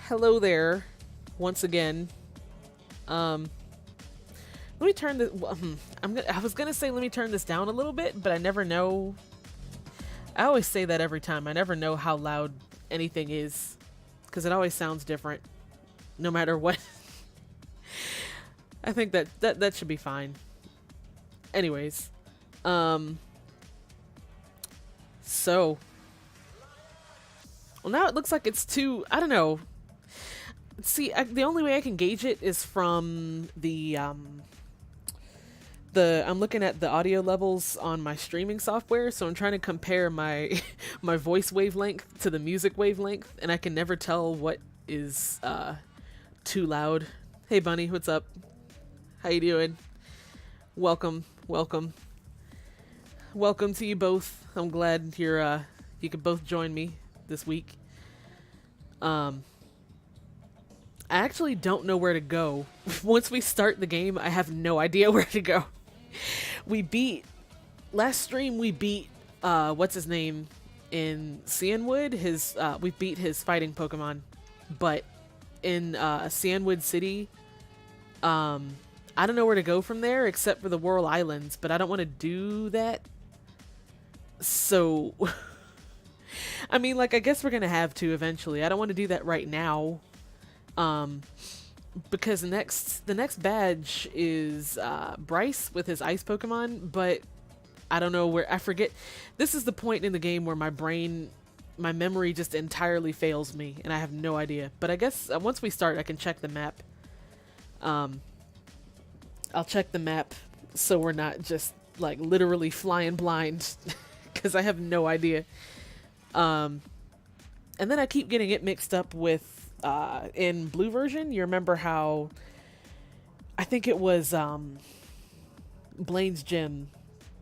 hello there, once again. Let me turn this. I was gonna say let me turn this down a little bit, but I never know. I always say that every time. I never know how loud anything is, because it always sounds different, no matter what. I think that should be fine. Anyways, so well now it looks like it's too. I don't know. See, the only way I can gauge it is from the I'm looking at the audio levels on my streaming software, so I'm trying to compare my my voice wavelength to the music wavelength, and I can never tell what is too loud. Hey Bunny, what's up? How you doing? Welcome, welcome. Welcome to you both. I'm glad you could both join me this week. I actually don't know where to go. Once we start the game, I have no idea where to go. Last stream we beat what's his name in Cianwood. We beat his fighting Pokemon, but in Cianwood City, I don't know where to go from there except for the Whirl Islands, but I don't want to do that. So I mean, like, I guess we're gonna have to eventually. I don't want to do that right now. Because the next badge is Bryce with his ice Pokemon, but I don't know where. I forget. This is the point in the game where my memory just entirely fails me, and I have no idea. But I guess once we start, I can check the map. I'll check the map so we're not just like literally flying blind, because I have no idea. And then I keep getting it mixed up with in blue version. You remember how I think it was Blaine's gym.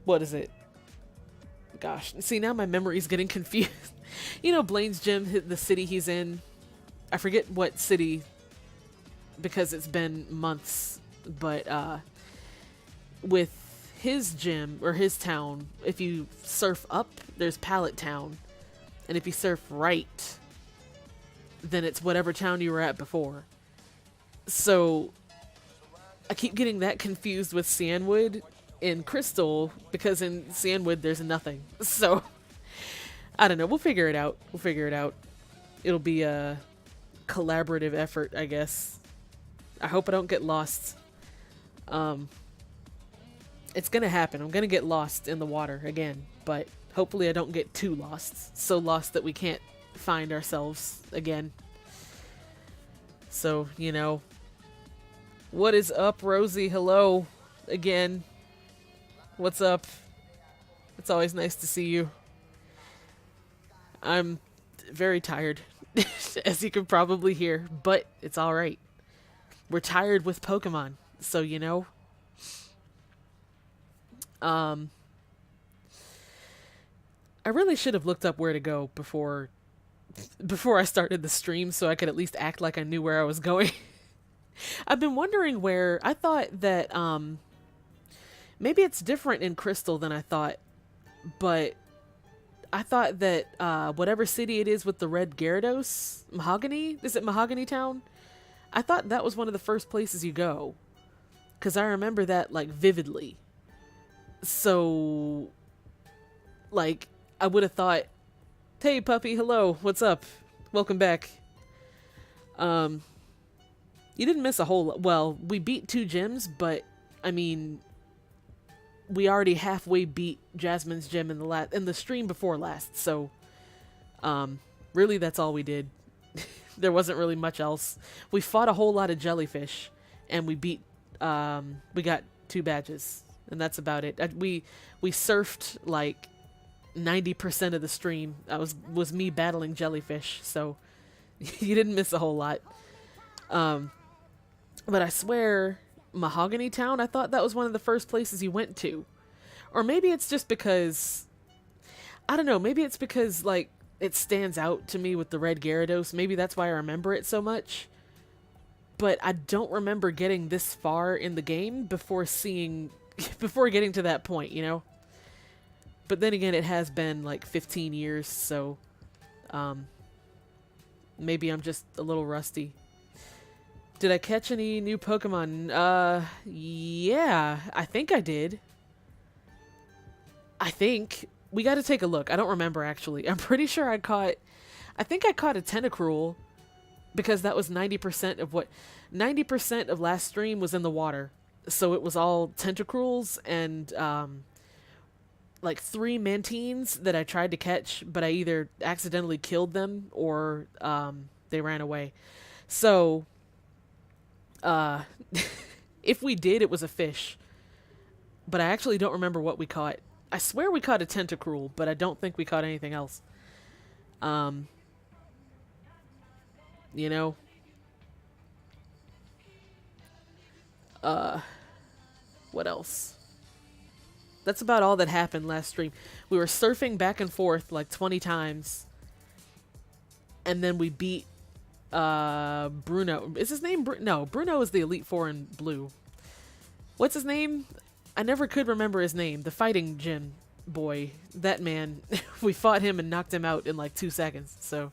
What is it? Gosh, see, now my memory's getting confused. You know, Blaine's gym, the city he's in. I forget what city because it's been months, but with his gym or his town, if you surf up, there's Pallet Town, and if you surf right, then it's whatever town you were at before. So I keep getting that confused with Cianwood in Crystal, because in Cianwood there's nothing. So I don't know. We'll figure it out. It'll be a collaborative effort, I guess. I hope I don't get lost. It's gonna happen. I'm gonna get lost in the water again, but hopefully I don't get too lost. So lost that we can't find ourselves again. So, you know. What is up, Rosie? Hello again. What's up? It's always nice to see you. I'm very tired, as you can probably hear, but it's alright. We're tired with Pokemon, so you know. I really should have looked up where to go before I started the stream, so I could at least act like I knew where I was going. I've been wondering where. I thought that maybe it's different in Crystal than I thought, but I thought that whatever city it is with the Red Gyarados, Mahogany, is it Mahogany Town? I thought that was one of the first places you go, because I remember that like vividly. So like I would have thought, hey puppy, hello, what's up, welcome back. You didn't miss a whole lot. Well, we beat 2 gyms, but I mean, we already halfway beat Jasmine's gym in the stream before last, so really that's all we did. There wasn't really much else. We fought a whole lot of jellyfish, and we got 2 badges, and that's about it. We surfed like 90% of the stream. Was me battling jellyfish, so you didn't miss a whole lot. But I swear, Mahogany Town, I thought that was one of the first places you went to. Or maybe it's just because, I don't know, maybe it's because, like, it stands out to me with the Red Gyarados. Maybe that's why I remember it so much. But I don't remember getting this far in the game before getting to that point, you know? But then again, it has been, like, 15 years, so, Maybe I'm just a little rusty. Did I catch any new Pokemon? Yeah, I think I did. I think. We gotta take a look. I don't remember, actually. I'm pretty sure I think I caught a Tentacruel, because that was 90% of what... 90% of last stream was in the water. So it was all Tentacruels and, like 3 Mantines that I tried to catch, but I either accidentally killed them or, they ran away. So, if we did, it was a fish. But I actually don't remember what we caught. I swear we caught a Tentacruel, but I don't think we caught anything else. You know? What else? That's about all that happened last stream. We were surfing back and forth like 20 times. And then we beat Bruno. Is his name No, Bruno is the Elite Four in blue. What's his name? I never could remember his name. The fighting gym boy. That man. We fought him and knocked him out in like 2 seconds. So,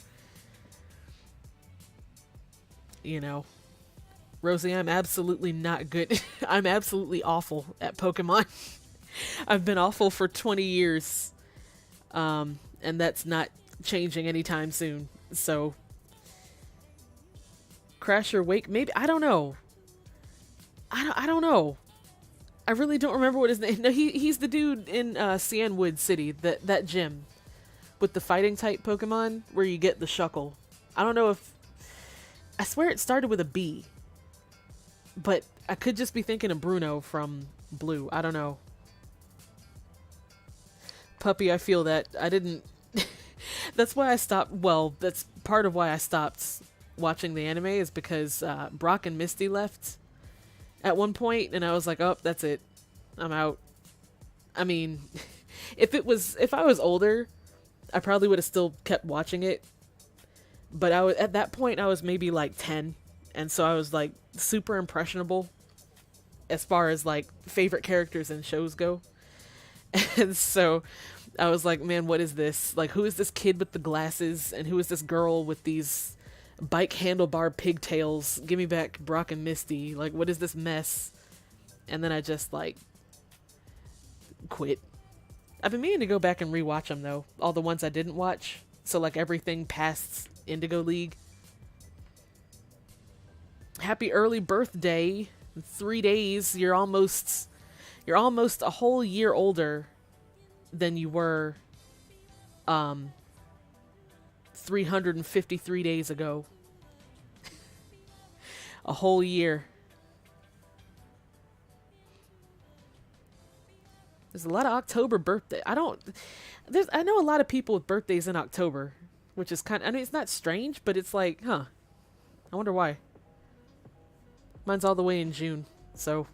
you know. Rosie, I'm absolutely not good. I'm absolutely awful at Pokemon. I've been awful for 20 years. And that's not changing anytime soon. So, Crash or Wake, maybe? I don't know. I don't know. I really don't remember what his name... No, he's the dude in Cianwood City, that gym. With the fighting type Pokemon, where you get the Shuckle. I don't know if... I swear it started with a B. But I could just be thinking of Bruno from Blue. I don't know. Puppy, I feel that. I didn't... That's why I stopped... Well, that's part of why I stopped watching the anime, is because Brock and Misty left at one point, and I was like, oh, that's it. I'm out. I mean, if I was older, I probably would have still kept watching it. But at that point, I was maybe like 10. And so I was like super impressionable as far as like favorite characters and shows go. And so I was like, man, what is this? Like, who is this kid with the glasses? And who is this girl with these bike handlebar pigtails? Give me back Brock and Misty. Like, what is this mess? And then I just like quit. I've been meaning to go back and rewatch them though. All the ones I didn't watch. So like everything past Indigo League. Happy early birthday. In 3 days, you're almost a whole year older than you were 353 days ago. A whole year. There's a lot of October birthday. I know a lot of people with birthdays in October, which is I mean, it's not strange, but it's like, huh. I wonder why. Mine's all the way in June, so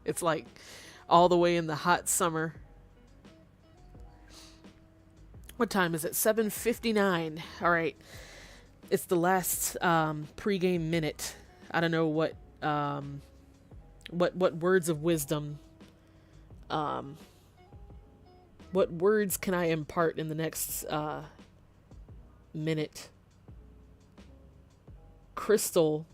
it's like all the way in the hot summer. What time is it? 7:59. All right. It's the last pregame minute. I don't know what words of wisdom, what words can I impart in the next minute? Crystal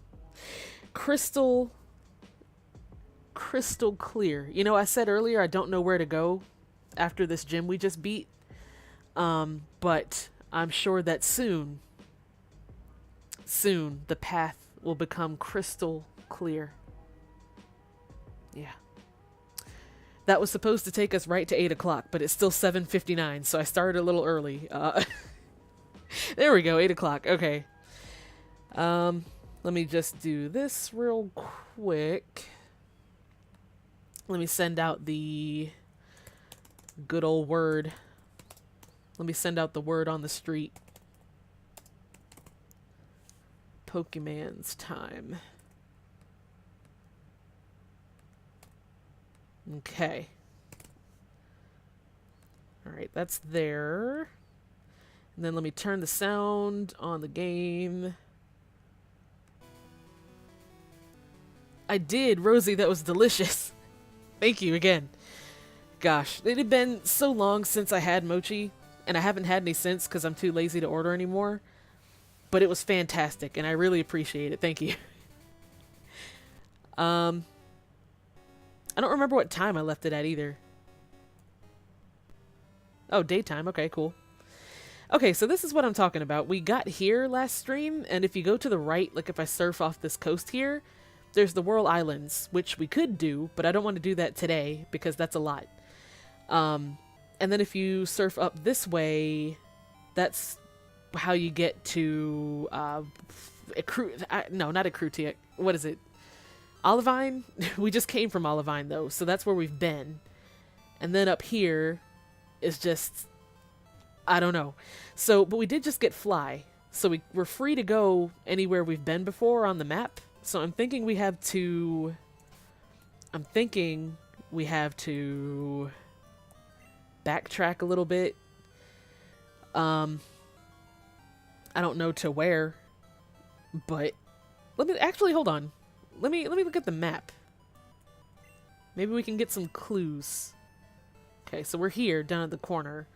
clear. You know, I said earlier I don't know where to go after this gym we just beat. But I'm sure that soon the path will become crystal clear. Yeah. That was supposed to take us right to 8 o'clock, but it's still 7:59, so I started a little early. There we go, 8 o'clock. Okay. Let me just do this real quick. Let me send out the good old word. Let me send out the word on the street. Pokemon's time. Okay. Alright, that's there. And then let me turn the sound on the game. I did, Rosie, that was delicious. Thank you again. Gosh, it had been so long since I had mochi, and I haven't had any since because I'm too lazy to order anymore. but it was fantastic, and I really appreciate it. Thank you. I don't remember what time I left it at either. Oh, daytime. Okay, cool. Okay, so this is what I'm talking about. We got here last stream, and if you go to the right, like if I surf off this coast here, there's the Whirl Islands, which we could do, but I don't want to do that today because that's a lot. And then if you surf up this way, that's how you get to no, not Ecruteak. What is it? Olivine? We just came from Olivine though, so that's where we've been. And then up here is just, I don't know. So, but we did just get Fly, so we're free to go anywhere we've been before on the map. So I'm thinking we have to backtrack a little bit. I don't know to where, but let me actually hold on. Let me look at the map. Maybe we can get some clues. Okay, so we're here down at the corner.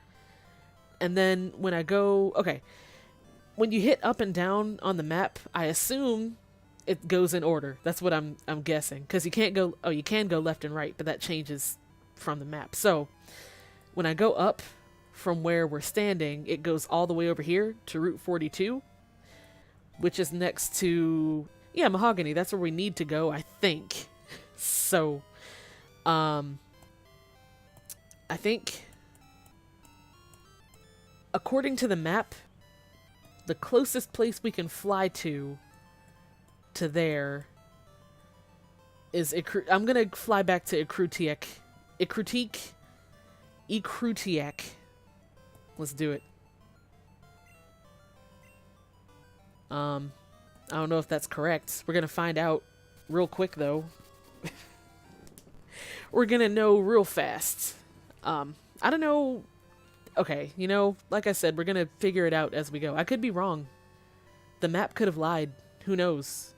And then when I go, okay, when you hit up and down on the map, I assume it goes in order. That's what I'm guessing, because you can't go, oh, you can go left and right, but that changes from the map. So when I go up from where we're standing, it goes all the way over here to Route 42, which is next to, yeah, Mahogany. That's where we need to go, I think. So, I think, according to the map, the closest place we can fly to there is I'm gonna fly back to Ecruteak. Let's do it. I don't know if that's correct. We're gonna find out real quick though. We're gonna know real fast. I don't know. Okay, you know, like I said, we're gonna figure it out as we go. I could be wrong. The map could have lied. Who knows?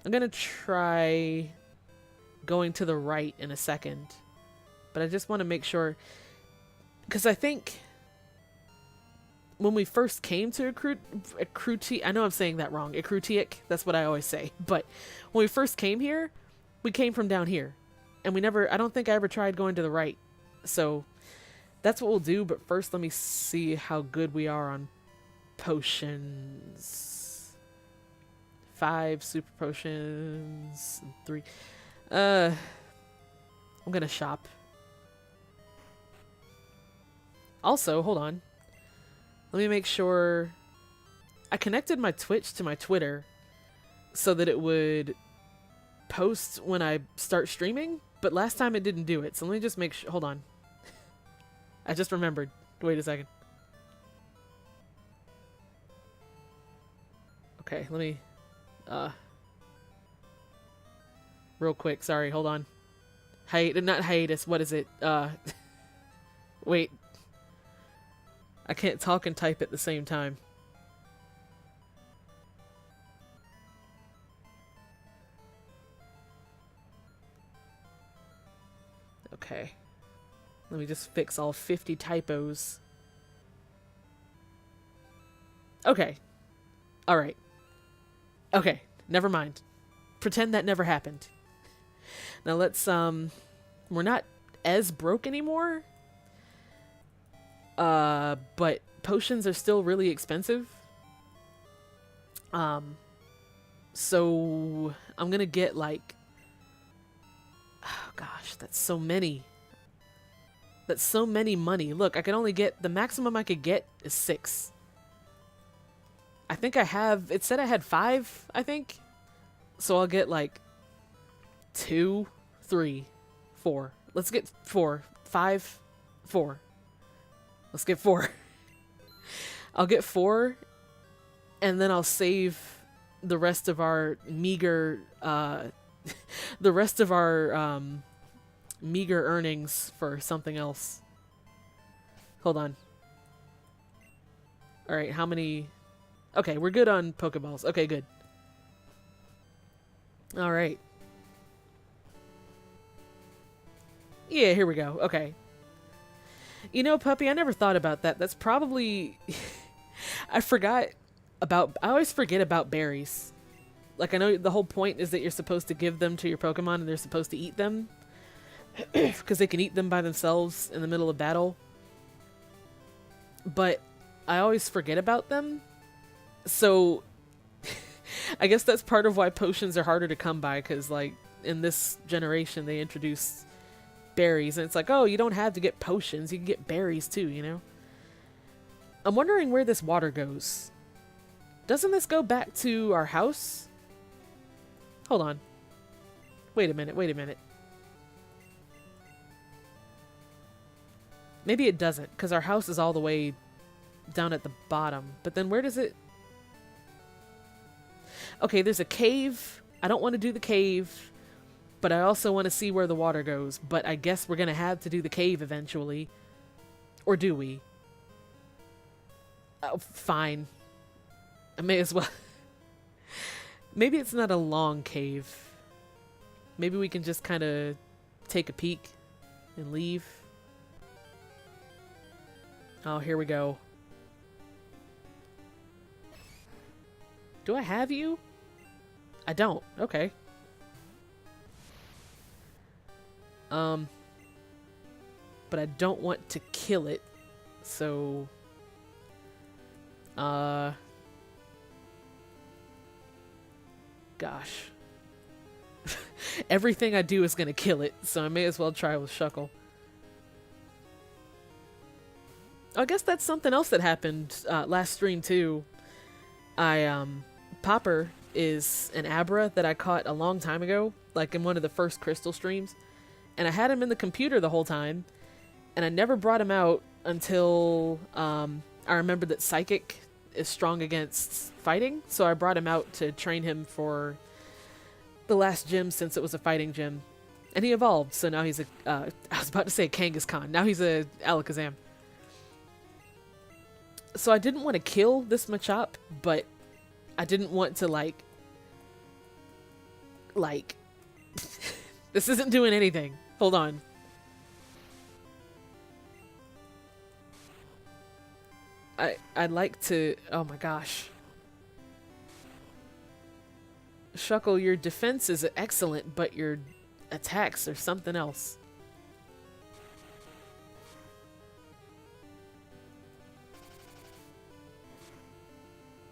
I'm gonna try going to the right in a second. But I just want to make sure, because I think when we first came to Ecruteak, I know I'm saying that wrong, Ecruteak, that's what I always say, but when we first came here, we came from down here, and I don't think I ever tried going to the right, so that's what we'll do. But first let me see how good we are on potions. 5 super potions, 3, I'm gonna shop. Also, hold on. Let me make sure. I connected my Twitch to my Twitter so that it would post when I start streaming, but last time it didn't do it. So let me just make sure. Hold on. I just remembered. Wait a second. Okay, let me real quick. Sorry, hold on. Not hiatus. What is it? Wait. I can't talk and type at the same time. Okay. Let me just fix all 50 typos. Okay. Alright. Okay. Never mind. Pretend that never happened. Now let's, we're not as broke anymore. But potions are still really expensive. So I'm gonna get like, oh gosh, that's so many. That's so many money. Look, I can only get, the maximum I could get is 6. I think I have, it said I had 5, I think. So I'll get like 2, 3, 4. Let's get 4, 5, 4. Let's get 4. I'll get 4, and then I'll save the rest of our meager, meager earnings for something else. Hold on. Alright, how many? Okay, we're good on Pokeballs. Okay, good. Alright. Yeah, here we go. Okay. You know, Puppy, I never thought about that. That's probably... I forgot I always forget about berries. Like, I know the whole point is that you're supposed to give them to your Pokemon and they're supposed to eat them. Because they can eat them by themselves in the middle of battle. But I always forget about them. So, I guess that's part of why potions are harder to come by. Because, like, in this generation, they introduce berries. And it's like, oh, you don't have to get potions. You can get berries too, you know? I'm wondering where this water goes. Doesn't this go back to our house? Hold on. Wait a minute, wait a minute. Maybe it doesn't, because our house is all the way down at the bottom. But then where does it... Okay, there's a cave. I don't want to do the cave, but I also want to see where the water goes. But I guess we're going to have to do the cave eventually. Or do we? Oh, fine. I may as well. Maybe it's not a long cave. Maybe we can just kind of take a peek and leave. Oh, here we go. Do I have you? I don't. Okay. But I don't want to kill it. So... Gosh. Everything I do is gonna kill it, so I may as well try with Shuckle. I guess that's something else that happened last stream too. Popper is an Abra that I caught a long time ago, like in one of the first Crystal streams. And I had him in the computer the whole time, and I never brought him out until I remembered that Psychic is strong against fighting, so I brought him out to train him for the last gym since it was a fighting gym. And he evolved, so now he's a, I was about to say Kangaskhan, now he's a Alakazam. So I didn't want to kill this Machop, but I didn't want to like, this isn't doing anything. Hold on. I'd like to... Oh my gosh. Shuckle, your defense is excellent, but your attacks are something else.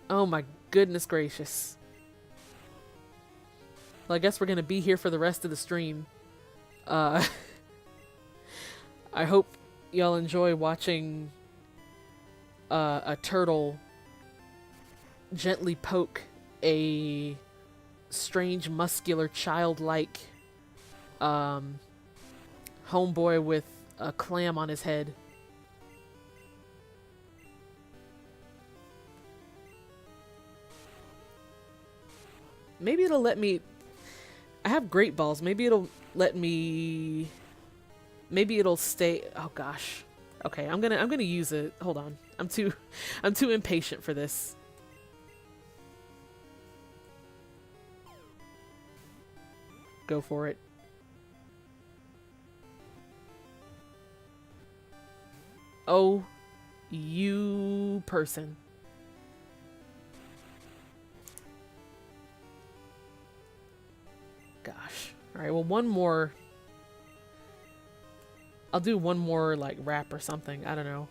Oh my goodness gracious. Well, I guess we're gonna be here for the rest of the stream. I hope y'all enjoy watching a turtle gently poke a strange, muscular, childlike homeboy with a clam on his head. Maybe it'll let me... I have Great Balls. Maybe it'll let me... Maybe it'll stay... Oh gosh. Okay, I'm gonna use it. Hold on. I'm too impatient for this. Go for it. Oh, you person. Gosh. Alright, well, one more. I'll do one more, like, rap or something. I don't know.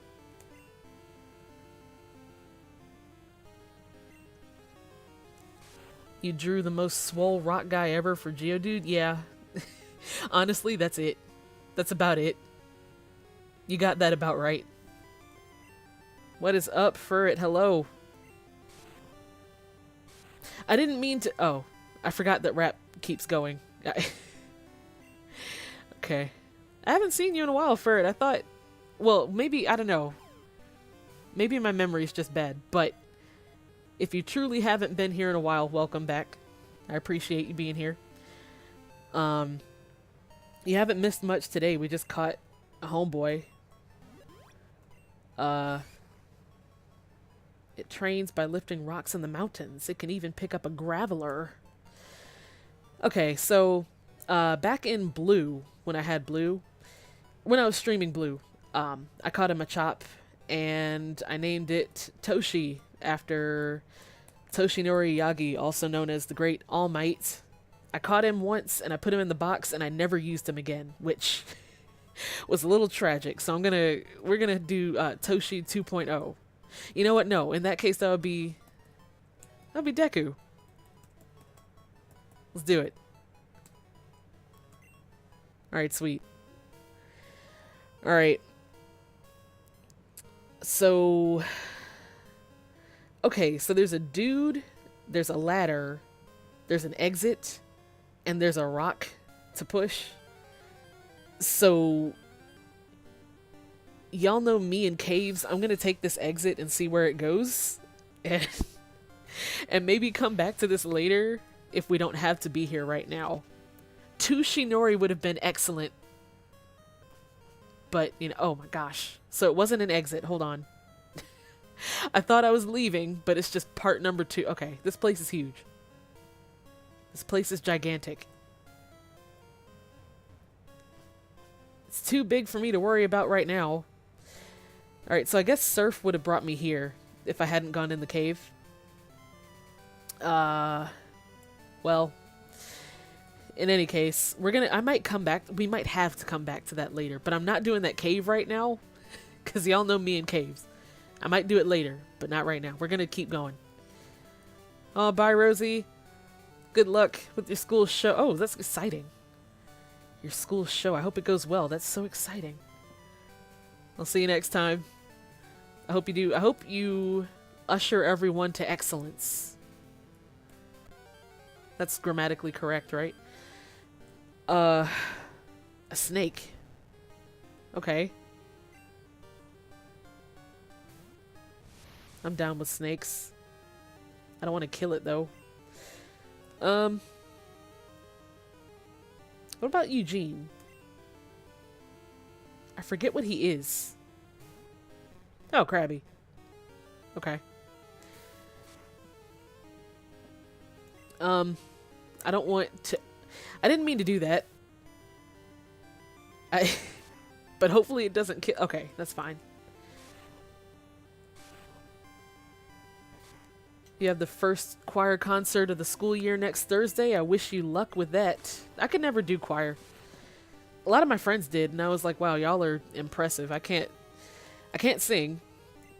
You drew the most swole rock guy ever for Geodude? Yeah. Honestly, that's it. That's about it. You got that about right. What is up, Furret? Hello. I didn't mean to... Oh, I forgot that rap keeps going. Okay. I haven't seen you in a while, Furret. I thought... Well, maybe... I don't know. Maybe my memory's just bad, but... If you truly haven't been here in a while, welcome back. I appreciate you being here. You haven't missed much today. We just caught a homeboy. It trains by lifting rocks in the mountains. It can even pick up a graveler. Okay, so back in Blue, when I had Blue, when I was streaming Blue, I caught a Machop, and I named it Toshi after Toshinori Yagi, also known as the Great All Might. I caught him once and I put him in the box and I never used him again, which was a little tragic. So we're gonna do Toshi 2.0. You know what? No, in that case that'll be Deku. Let's do it. All right, sweet. All right. So, okay, so there's a dude, there's a ladder, there's an exit, and there's a rock to push. So, y'all know me in caves. I'm gonna take this exit and see where it goes, and and maybe come back to this later if we don't have to be here right now. Tushinori would have been excellent, but you know, oh my gosh. So it wasn't an exit. Hold on. I thought I was leaving, but it's just part number 2. Okay, this place is huge. This place is gigantic. It's too big for me to worry about right now. Alright, so I guess Surf would have brought me here if I hadn't gone in the cave. Well, in any case, I might come back. We might have to come back to that later, but I'm not doing that cave right now because y'all know me in caves. I might do it later, but not right now. We're gonna keep going. Oh, bye, Rosie. Good luck with your school show. Oh, that's exciting. Your school show. I hope it goes well. That's so exciting. I'll see you next time. I hope you do. I hope you usher everyone to excellence. That's grammatically correct, right? A snake. Okay. I'm down with snakes. I don't want to kill it though. What about Eugene? I forget what he is. Oh, Krabby. Okay. I don't want to... I didn't mean to do that. But hopefully it doesn't kill... Okay, that's fine. You have the first choir concert of the school year next Thursday. I wish you luck with that. I could never do choir. A lot of my friends did, and I was like, wow, y'all are impressive. I can't sing.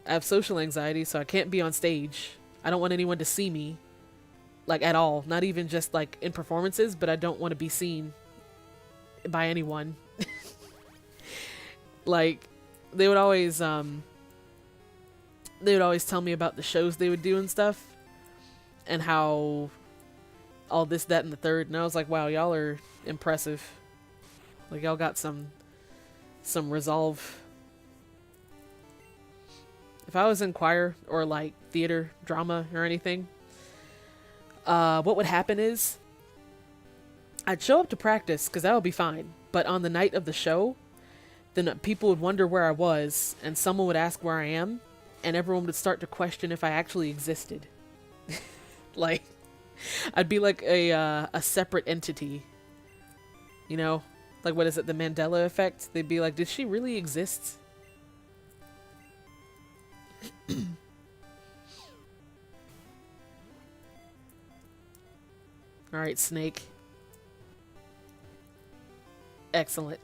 I have social anxiety, so I can't be on stage. I don't want anyone to see me. Like, at all. Not even just, like, in performances, but I don't want to be seen by anyone. Like, they would always tell me about the shows they would do and stuff. And how all this, that, and the third. And I was like, wow, y'all are impressive. Like, y'all got some resolve. If I was in choir or, like, theater, drama, or anything, what would happen is I'd show up to practice because that would be fine. But on the night of the show, then people would wonder where I was, and someone would ask where I am, and everyone would start to question if I actually existed. Like, I'd be like a separate entity. You know? Like, what is it? The Mandela effect? They'd be like, did she really exist? Alright, snake. Excellent.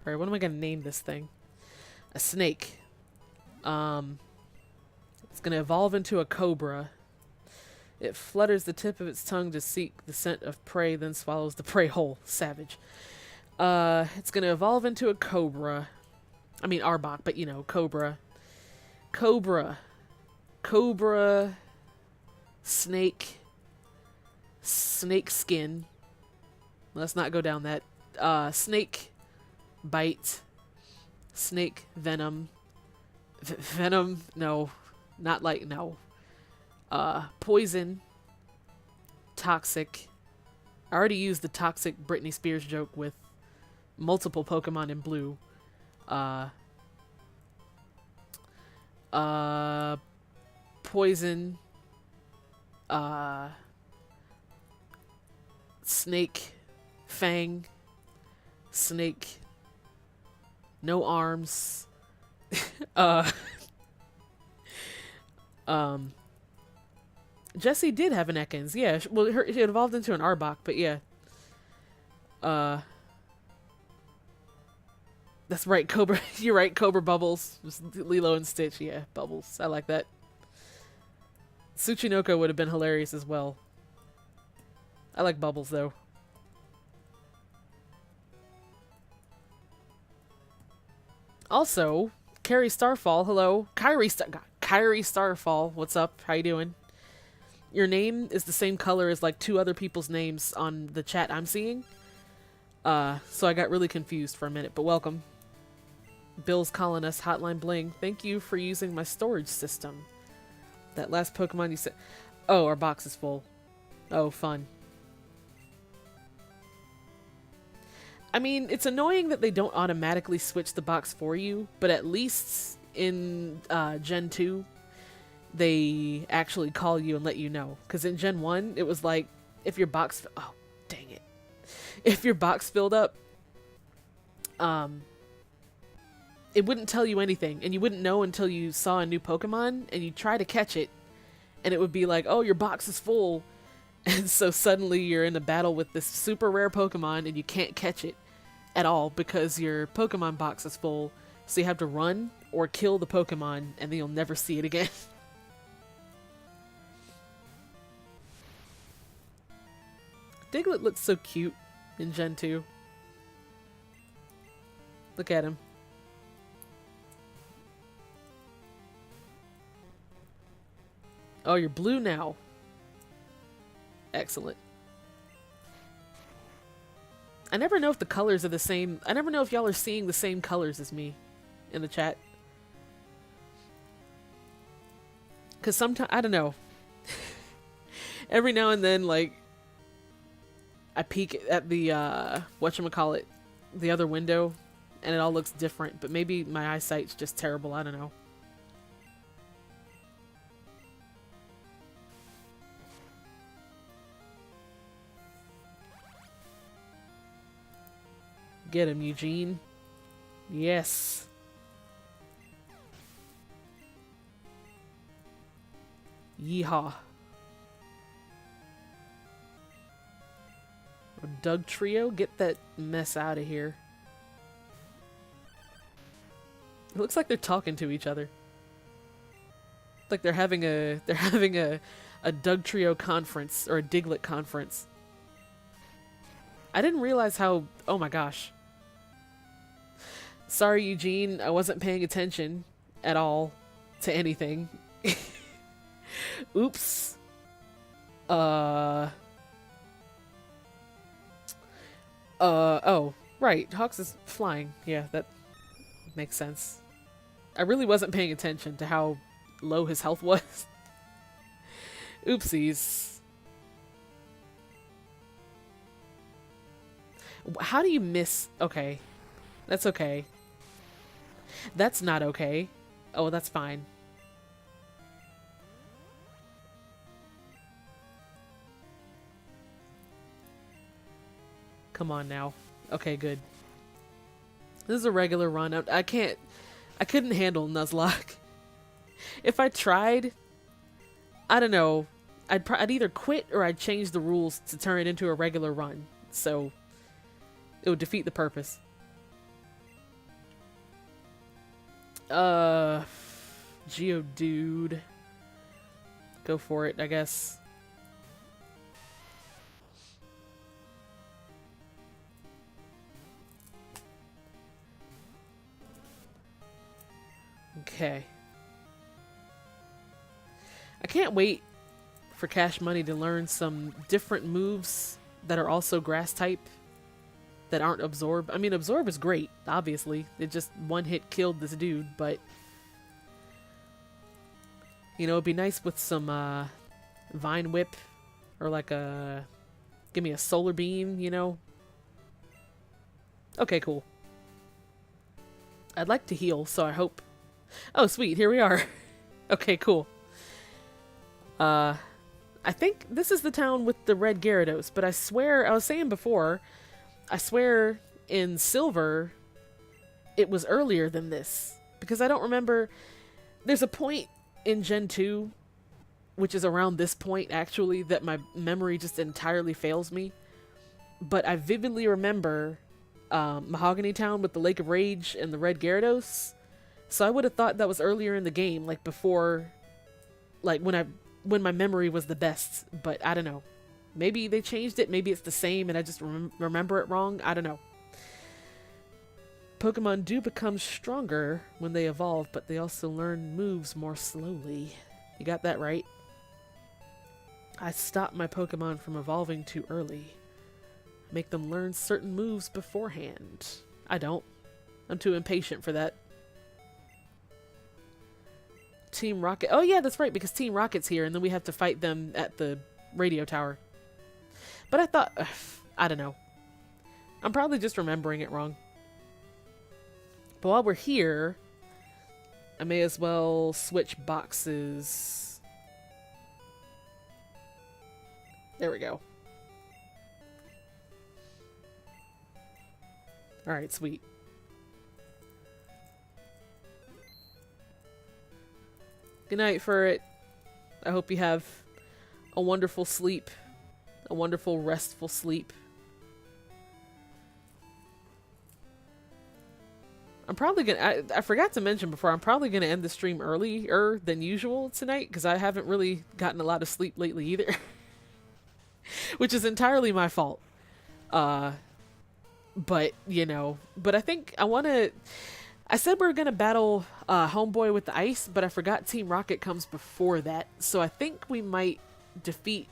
Alright, what am I gonna name this thing? A snake. It's gonna evolve into a cobra. It flutters the tip of its tongue to seek the scent of prey, then swallows the prey whole. Savage. It's gonna evolve into a cobra. I mean Arbok, but you know, cobra. Cobra. Cobra. Snake. Snake skin. Let's not go down that. Snake bite. Snake venom. Venom? No. Not like, no. Poison. Toxic. I already used the toxic Britney Spears joke with multiple Pokemon in blue. Poison. Snake. Fang. Snake. No arms. uh, Jessie did have an Ekans. Yeah, well, she evolved into an Arbok, but yeah. That's right, Cobra. You're right, Cobra Bubbles. Just Lilo and Stitch. Yeah, Bubbles. I like that. Tsuchinoko would have been hilarious as well. I like Bubbles, though. Also, Carrie Starfall, hello. Kyrie Starfall, what's up? How you doing? Your name is the same color as like 2 other people's names on the chat I'm seeing. So I got really confused for a minute, but welcome. Bill's calling us Hotline Bling. Thank you for using my storage system. That last Pokemon you said... Oh, our box is full. Oh, fun. I mean, it's annoying that they don't automatically switch the box for you, but at least in Gen 2, they actually call you and let you know. Because in Gen 1, it was like, if your box... Oh, dang it. If your box filled up, it wouldn't tell you anything, and you wouldn't know until you saw a new Pokemon, and you try to catch it, and it would be like, oh, your box is full, and so suddenly you're in a battle with this super rare Pokemon, and you can't catch it at all, because your Pokemon box is full, so you have to run, or kill the Pokemon, and then you'll never see it again. Diglett looks so cute in Gen 2. Look at him. Oh, you're blue now. Excellent. I never know if the colors are the same. I never know if y'all are seeing the same colors as me in the chat. Because sometimes, I don't know. Every now and then, like, I peek at the, whatchamacallit, the other window, and it all looks different. But maybe my eyesight's just terrible. I don't know. Get him, Eugene. Yes. Yeehaw. Doug Trio, get that mess out of here. It looks like they're talking to each other. Like they're having a Doug Trio conference or a Diglett conference. I didn't realize how, oh my gosh. Sorry, Eugene, I wasn't paying attention at all to anything. Oops. Oh, right. Hawks is flying. Yeah, that makes sense. I really wasn't paying attention to how low his health was. Oopsies. How do you miss? Okay. That's okay. That's not okay. Oh, that's fine. Come on now. Okay, good. This is a regular run. I couldn't handle Nuzlocke. If I tried, I don't know. I'd either quit or I'd change the rules to turn it into a regular run. So it would defeat the purpose. Geodude. Go for it, I guess. Okay. I can't wait for Cash Money to learn some different moves that are also grass type that aren't Absorb. I mean, Absorb is great, obviously. It just one hit killed this dude, but you know, it'd be nice with some Vine Whip or like a give me a Solar Beam, you know? Okay, cool. I'd like to heal, so I hope. Oh, sweet, here we are. Okay, cool. I think this is the town with the Red Gyarados, but I swear, I was saying before, I swear in Silver, it was earlier than this. Because I don't remember... There's a point in Gen 2, which is around this point, actually, that my memory just entirely fails me. But I vividly remember Mahogany Town with the Lake of Rage and the Red Gyarados. So I would have thought that was earlier in the game, like before... Like, when my memory was the best. But I don't know. Maybe they changed it, maybe it's the same and I just remember it wrong. I don't know. Pokemon do become stronger when they evolve, but they also learn moves more slowly. You got that right. I stop my Pokemon from evolving too early. Make them learn certain moves beforehand. I don't. I'm too impatient for that. Team Rocket. Oh yeah, that's right, because Team Rocket's here and then we have to fight them at the radio tower. But I thought... I don't know. I'm probably just remembering it wrong. But while we're here, I may as well switch boxes. There we go. Alright, sweet. Good night, Furret. I hope you have a wonderful sleep. A wonderful, restful sleep. I'm probably gonna... I forgot to mention before, I'm probably gonna end the stream earlier than usual tonight, because I haven't really gotten a lot of sleep lately either. Which is entirely my fault. But, you know... But I think I want to... I said we were gonna battle Homeboy with the ice, but I forgot Team Rocket comes before that. So I think we might defeat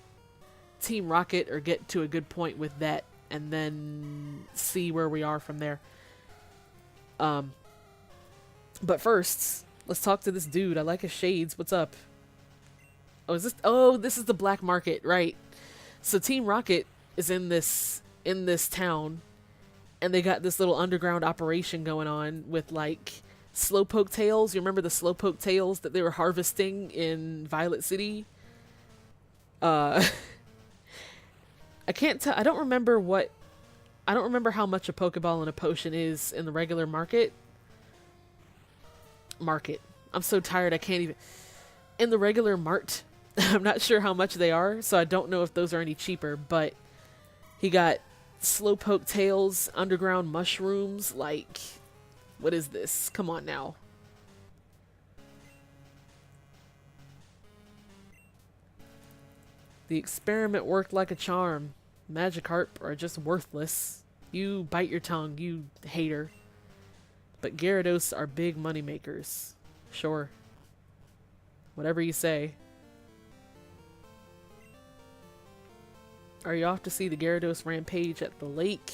Team Rocket or get to a good point with that and then see where we are from there. But first, let's talk to this dude. I like his shades. What's up? Oh, is this... Oh, this is the black market, right. So Team Rocket is in this town, and they got this little underground operation going on with, like, slowpoke tails. You remember the slowpoke tails that they were harvesting in Violet City? I can't tell... I don't remember how much a Pokeball and a potion is in the regular market. I'm so tired I can't even... In the regular mart, I'm not sure how much they are, so I don't know if those are any cheaper, but he got slowpoke tails, underground mushrooms, like... What is this? Come on now. The experiment worked like a charm. Magikarp are just worthless. You bite your tongue, you hater. But Gyarados are big money makers. Sure. Whatever you say. Are you off to see the Gyarados rampage at the lake?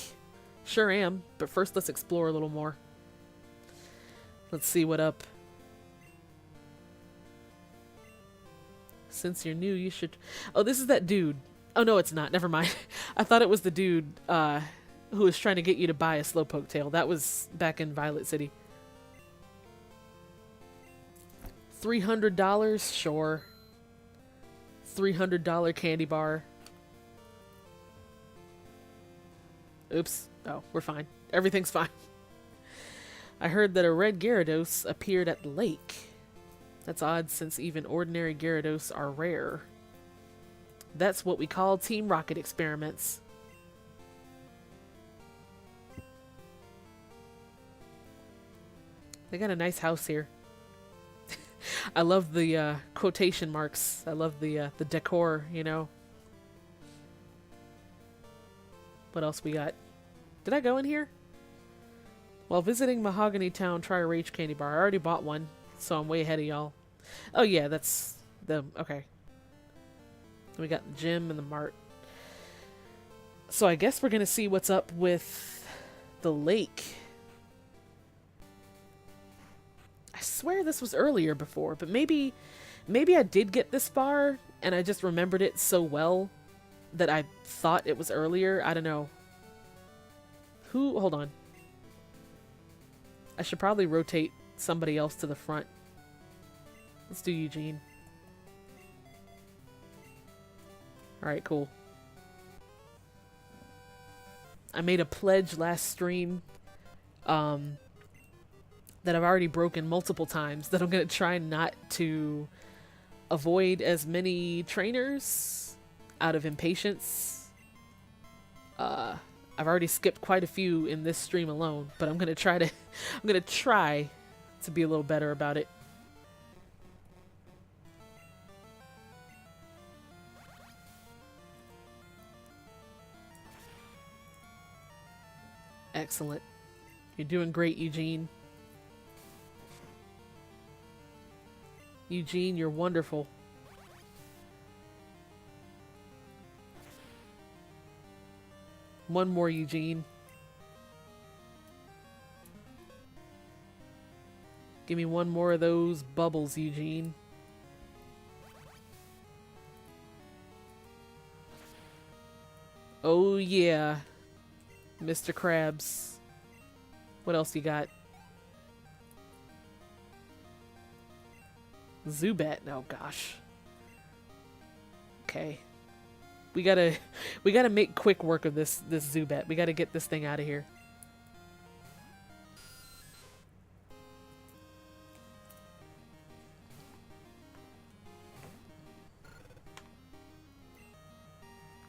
Sure am, but first let's explore a little more. Let's see what up. Since you're new, you should... Oh, this is that dude. Oh, no, it's not. Never mind. I thought it was the dude who was trying to get you to buy a slowpoke tail. That was back in Violet City. $300? Sure. $300 candy bar. Oops. Oh, we're fine. Everything's fine. I heard that a red Gyarados appeared at the lake. That's odd since even ordinary Gyarados are rare. That's what we call Team Rocket experiments. They got a nice house here. I love the quotation marks. I love the decor, you know. What else we got? Did I go in here? While visiting Mahogany Town, try a Rage Candy Bar. I already bought one, so I'm way ahead of y'all. Oh yeah, that's the... Okay. We got the gym and the mart. So I guess we're gonna see what's up with the lake. I swear this was earlier before, but maybe I did get this far and I just remembered it so well that I thought it was earlier. I don't know. Hold on. I should probably rotate somebody else to the front. Let's do Eugene. Alright, cool. I made a pledge last stream that I've already broken multiple times that I'm going to try not to avoid as many trainers out of impatience. I've already skipped quite a few in this stream alone, but I'm going to try to be a little better about it. Excellent. You're doing great, Eugene. Eugene, you're wonderful. One more, Eugene. Give me one more of those bubbles, Eugene. Oh yeah, Mr. Krabs. What else you got? Zubat. Oh gosh. Okay. We gotta make quick work of this Zubat. We gotta get this thing out of here.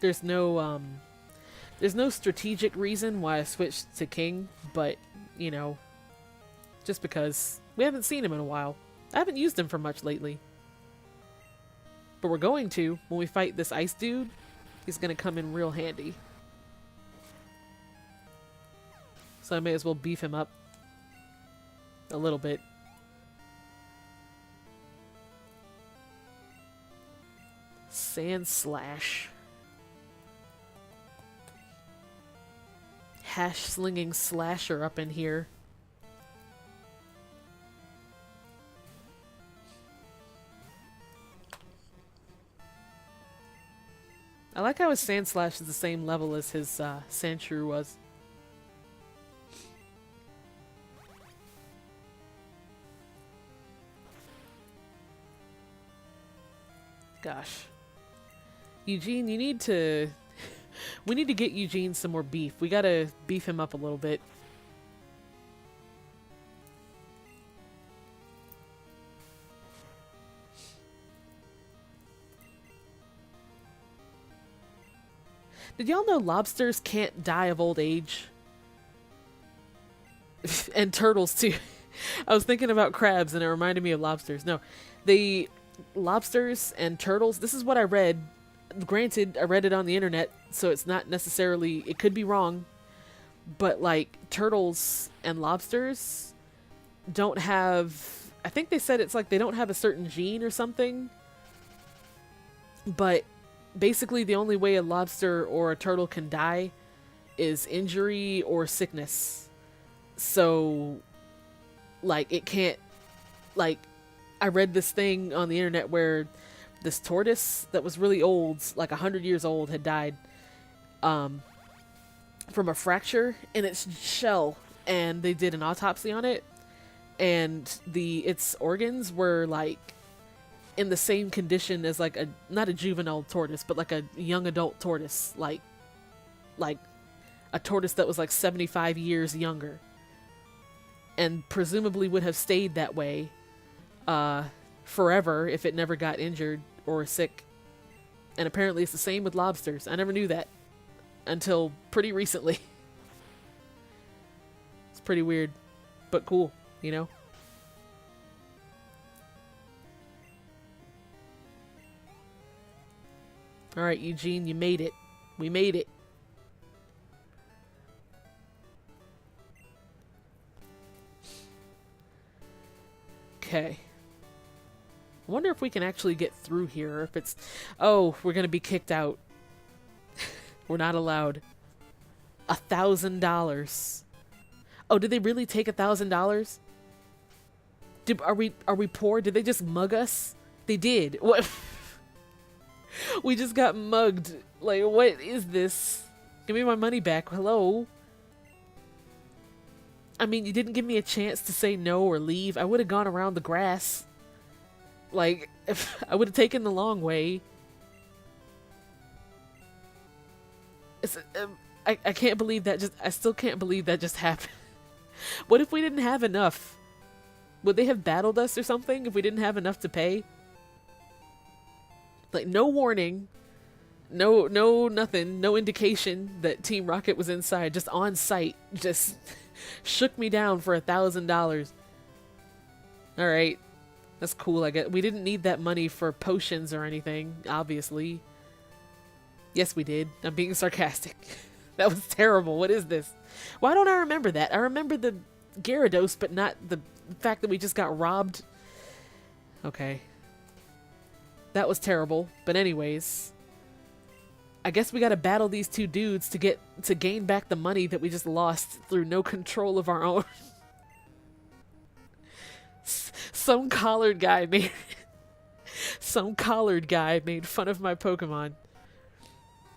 There's no strategic reason why I switched to King, but you know, just because we haven't seen him in a while. I haven't used him for much lately. But we're going to when we fight this ice dude. He's gonna come in real handy. So I may as well beef him up a little bit. Sand Slash. Hash slinging slasher up in here. I like how his Sand Slash is the same level as his Sandshrew was. Gosh. Eugene, you need to... We need to get Eugene some more beef. We gotta beef him up a little bit. Did y'all know lobsters can't die of old age? And turtles too. I was thinking about crabs and it reminded me of lobsters. No, the lobsters and turtles, this is what I read. Granted, I read it on the internet, so it's not necessarily, it could be wrong, but like turtles and lobsters don't have, I think they said it's like they don't have a certain gene or something, but basically the only way a lobster or a turtle can die is injury or sickness. So like it can't, like I read this thing on the internet where this tortoise that was really old, like 100 years old, had died from a fracture in its shell, and they did an autopsy on it, and its organs were like in the same condition as like not a juvenile tortoise, but like a young adult tortoise, like a tortoise that was like 75 years younger, and presumably would have stayed that way forever if it never got injured or sick. And apparently it's the same with lobsters. I never knew that until pretty recently. It's pretty weird, but cool, you know? Alright, Eugene, you made it. We made it. Okay. I wonder if we can actually get through here, or if it's... Oh, we're gonna be kicked out. We're not allowed. $1,000. Oh, did they really take $1,000? Are we poor? Did they just mug us? They did. What? We just got mugged. Like, what is this? Give me my money back. Hello? I mean, you didn't give me a chance to say no or leave. I would have gone around the grass. Like, if I would have taken the long way. I can't believe that I still can't believe that just happened. What if we didn't have enough? Would they have battled us or something if we didn't have enough to pay? Like, no warning. No nothing. No indication that Team Rocket was inside. Just on site. Just shook me down for $1,000. Alright. That's cool, I guess. We didn't need that money for potions or anything, obviously. Yes, we did. I'm being sarcastic. That was terrible. What is this? Why don't I remember that? I remember the Gyarados, but not the fact that we just got robbed. Okay. That was terrible. But anyways, I guess we gotta battle these two dudes to gain back the money that we just lost through no control of our own. Some collared guy made fun of my Pokemon.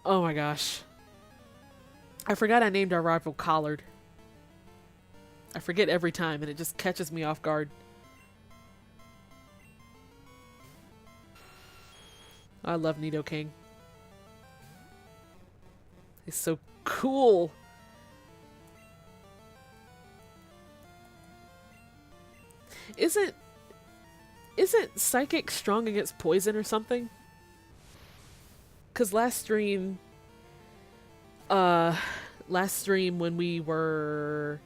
Oh my gosh. I forgot I named our rival Collard. I forget every time and it just catches me off guard. I love Nidoking. He's so cool. Isn't Psychic strong against poison or something? 'Cause last stream when we were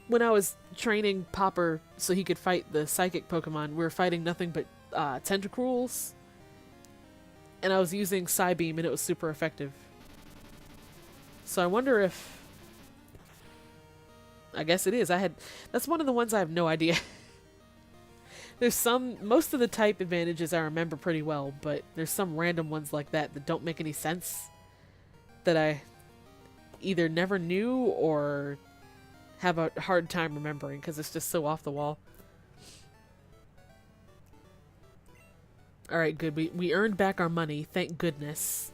when I was training Popper so he could fight the Psychic Pokemon, we were fighting nothing but Tentacruels. And I was using Psybeam and it was super effective. So I wonder if... I guess it is. That's one of the ones I have no idea. Most of the type advantages I remember pretty well, but there's some random ones like that don't make any sense. That I either never knew or have a hard time remembering because it's just so off the wall. Alright, good. We earned back our money, thank goodness.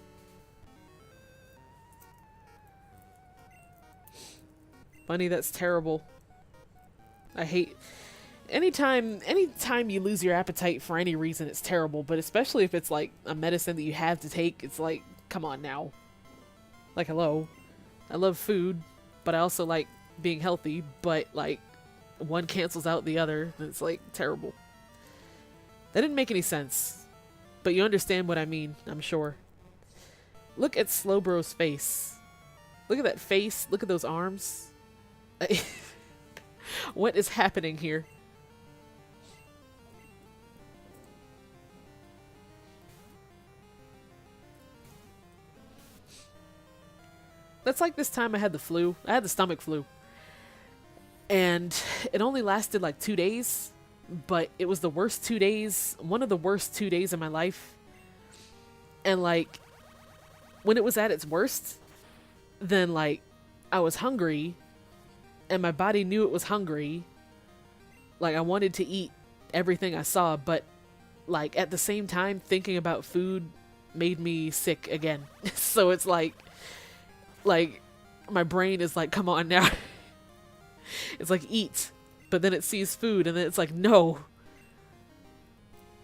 Funny, that's terrible. I hate... Anytime you lose your appetite for any reason, it's terrible, but especially if it's like a medicine that you have to take, it's like, come on now. Like, hello. I love food, but I also like being healthy, but like, one cancels out the other, and it's like, terrible. That didn't make any sense, but you understand what I mean, I'm sure. Look at Slowbro's face. Look at that face, look at those arms. What is happening here? That's like this time I had the flu. I had the stomach flu. And it only lasted like 2 days, but it was the worst 2 days, one of the worst 2 days of my life. And like, when it was at its worst, then like, I was hungry, and my body knew it was hungry. Like, I wanted to eat everything I saw, but like, at the same time, thinking about food made me sick again. So it's like, my brain is like, come on now. It's like, eat. But then it sees food, and then it's like, no.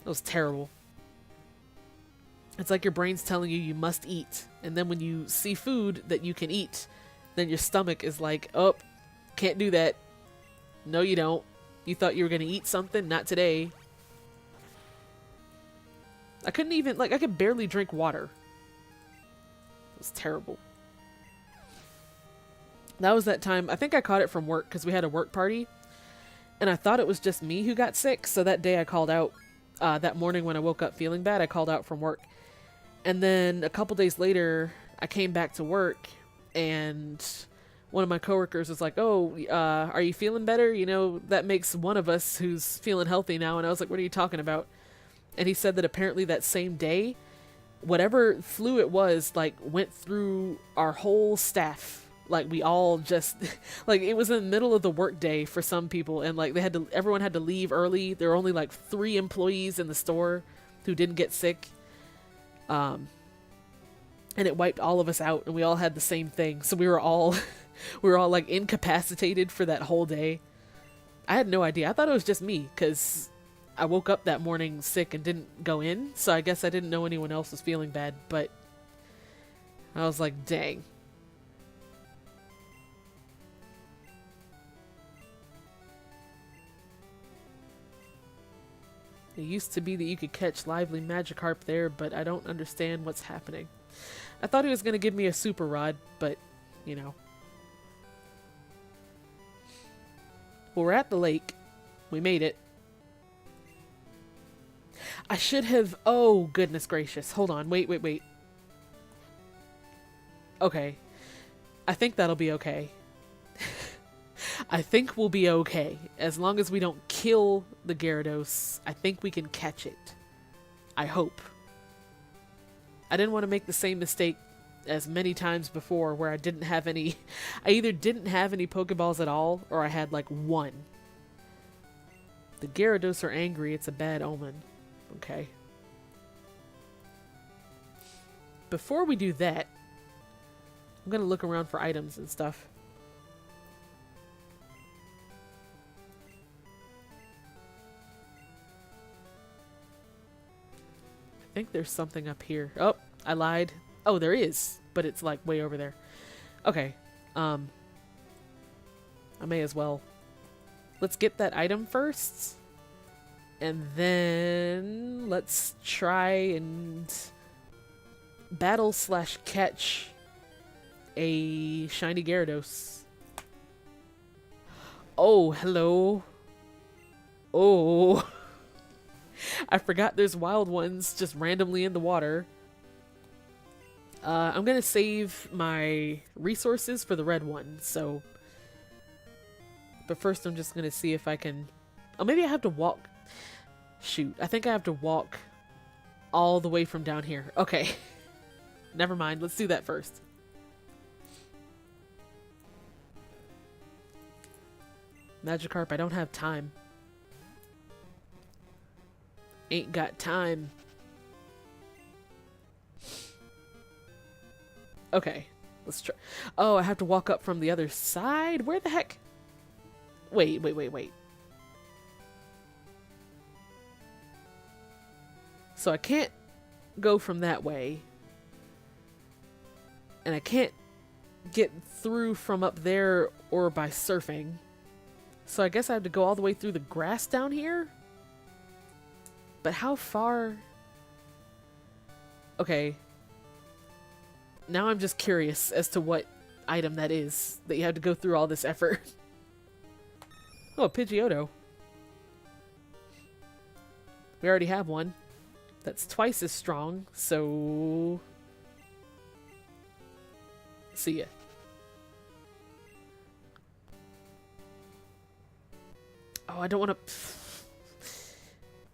That was terrible. It's like your brain's telling you must eat. And then when you see food that you can eat, then your stomach is like, oh, can't do that. No, you don't. You thought you were going to eat something? Not today. I couldn't even, like, I could barely drink water. It was terrible. That was that time. I think I caught it from work because we had a work party. And I thought it was just me who got sick. So that day I called out, that morning when I woke up feeling bad, I called out from work. And then a couple days later, I came back to work and one of my coworkers was like, oh, are you feeling better? You know, that makes one of us who's feeling healthy now. And I was like, what are you talking about? And he said that apparently that same day, whatever flu it was, like, went through our whole staff. Like, we all just, like, it was in the middle of the work day for some people, and like, everyone had to leave early. There were only like 3 employees in the store who didn't get sick. And it wiped all of us out, and we all had the same thing. So we were all like incapacitated for that whole day. I had no idea. I thought it was just me, because I woke up that morning sick and didn't go in. So I guess I didn't know anyone else was feeling bad, but I was like, dang. It used to be that you could catch lively Magikarp there, but I don't understand what's happening. I thought he was going to give me a super rod, but, you know. Well, we're at the lake. We made it. I should have... Oh, goodness gracious. Hold on. Wait. Okay. I think that'll be okay. I think we'll be okay. As long as we don't kill the Gyarados, I think we can catch it. I hope. I didn't want to make the same mistake as many times before where I didn't have any... I either didn't have any Pokeballs at all, or I had like one. The Gyarados are angry. It's a bad omen. Okay. Before we do that, I'm going to look around for items and stuff. I think there's something up here. Oh, I lied. Oh, there is, but it's like way over there. Okay. I may as well. Let's get that item first. And then let's try and battle / catch a shiny Gyarados. Oh, hello. Oh. I forgot there's wild ones just randomly in the water. I'm gonna save my resources for the red one, so... But first I'm just gonna see if I can... Oh, maybe I have to walk... Shoot, I think I have to walk all the way from down here. Okay. Never mind, let's do that first. Magikarp, I don't have time. Ain't got time. Okay, let's try. Oh, I have to walk up from the other side? Where the heck? Wait. So I can't go from that way. And I can't get through from up there or by surfing. So I guess I have to go all the way through the grass down here? But how far? Okay. Now I'm just curious as to what item that is that you have to go through all this effort. Oh, Pidgeotto. We already have one. That's twice as strong, so... See ya. Oh, I don't want to...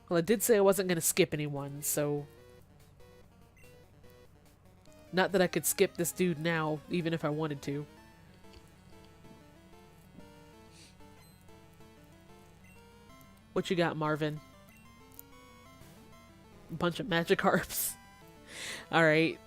Well, I did say I wasn't going to skip anyone, so... Not that I could skip this dude now, even if I wanted to. What you got, Marvin? A bunch of Magikarps. Alright.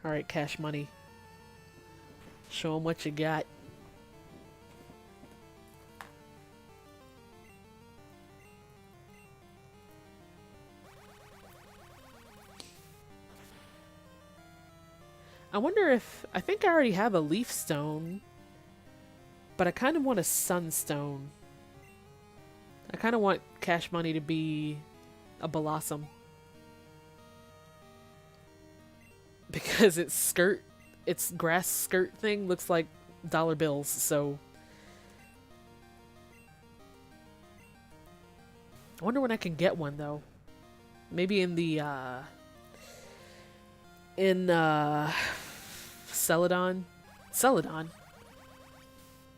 Alright, Cash Money. Show them what you got. I wonder if... I think I already have a Leaf Stone. But I kind of want a Sunstone. I kind of want Cash Money to be a Blossom. Because its grass skirt thing looks like dollar bills, so... I wonder when I can get one, though. Maybe in the, Celadon? Celadon?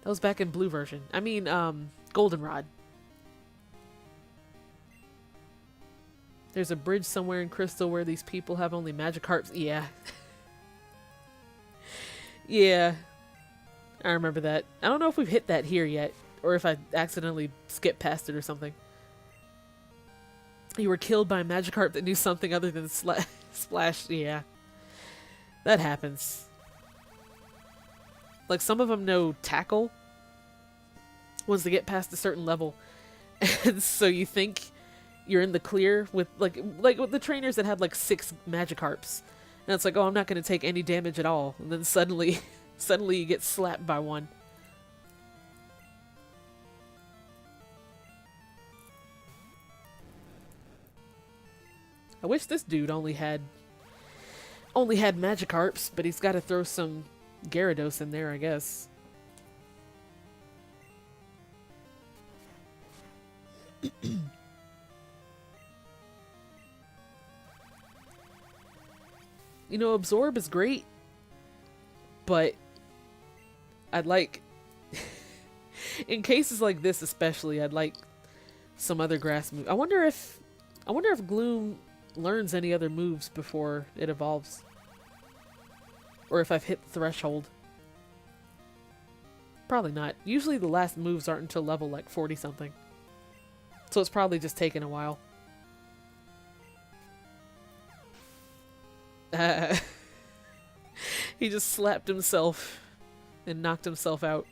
That was back in blue version. I mean, Goldenrod. There's a bridge somewhere in Crystal where these people have only Magikarps. Yeah. Yeah. I remember that. I don't know if we've hit that here yet, or if I accidentally skipped past it or something. You were killed by a Magikarp that knew something other than Splash. Yeah. That happens. Like, some of them know Tackle once they get past a certain level. And so you think you're in the clear with, like with the trainers that had, like, 6 Magikarps. And it's like, oh, I'm not going to take any damage at all. And then suddenly, suddenly you get slapped by one. I wish this dude only had Magikarps, but he's got to throw some Gyarados in there, I guess. You know, Absorb is great, but I'd like, in cases like this especially, I'd like some other grass move. I wonder if Gloom learns any other moves before it evolves, or if I've hit the threshold. Probably not. Usually the last moves aren't until level like 40 something, so it's probably just taken a while. He just slapped himself and knocked himself out.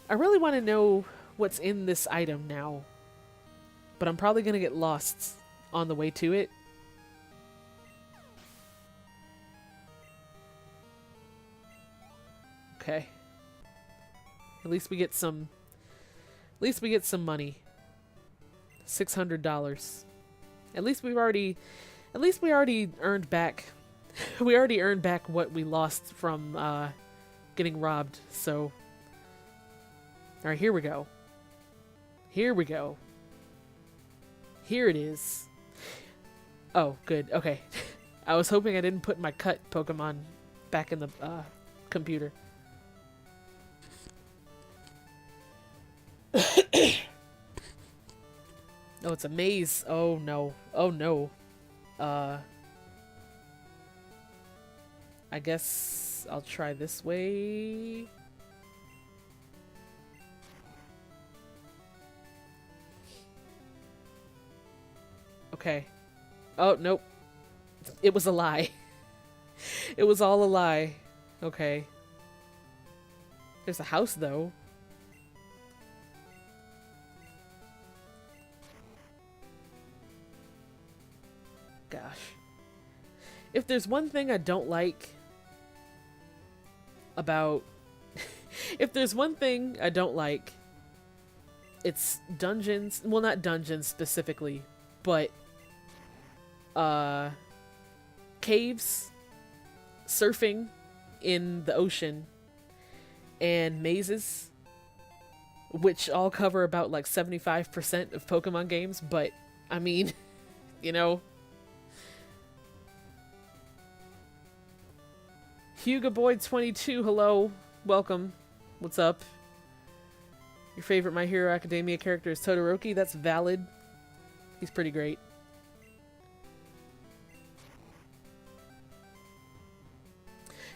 I really want to know what's in this item now, but I'm probably going to get lost on the way to it. Okay. At least we get some money. $600. At least we already earned back we already earned back what we lost from getting robbed. So all right, here we go. Here we go. Here it is. Oh, good. Okay. I was hoping I didn't put my cut Pokemon back in the computer. Oh, it's a maze. Oh no. Oh no. I guess I'll try this way. Okay. Oh, nope. It was a lie. It was all a lie. Okay. There's a house, though. Gosh. If there's one thing I don't like about... if there's one thing I don't like, it's dungeons. Well, not dungeons specifically, but caves, surfing in the ocean, and mazes, which all cover about like 75% of Pokemon games. But I mean, you know, Hugo Boy 22, hello, welcome, what's up? Your favorite My Hero Academia character is Todoroki. That's valid. He's pretty great.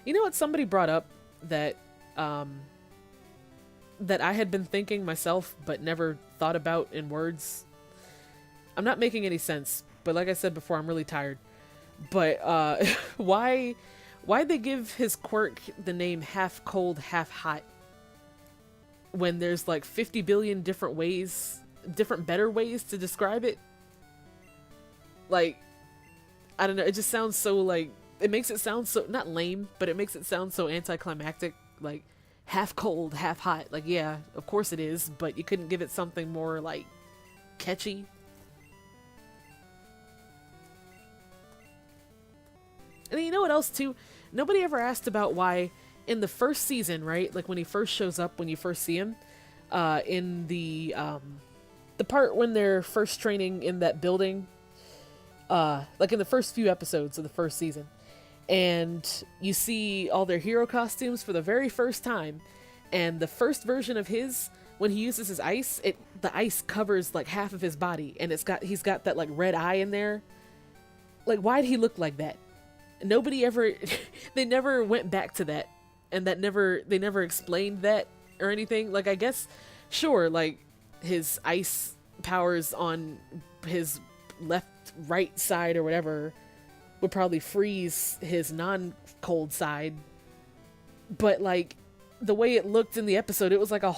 You know what somebody brought up that that I had been thinking myself but never thought about in words? I'm not making any sense, but like I said before, I'm really tired. But why they give his quirk the name half cold, half hot when there's like 50 billion different ways, different better ways to describe it? Like, I don't know, it just sounds so like, it makes it sound so, not lame, but it makes it sound so anticlimactic. Like, half cold, half hot. Like, yeah, of course it is, but you couldn't give it something more, like, catchy? And then you know what else, too? Nobody ever asked about why, in the first season, right? Like, when he first shows up, when you first see him, in the part when they're first training in that building, like in the first few episodes of the first season, and you see all their hero costumes for the very first time, and the first version of his, when he uses his ice, the ice covers like half of his body, and he's got that like red eye in there. Like, why'd he look like that? Nobody ever they never went back to that, and they never explained that or anything. Like, I guess sure, like his ice powers on his right side or whatever would probably freeze his non-cold side, but like the way it looked in the episode, it was like his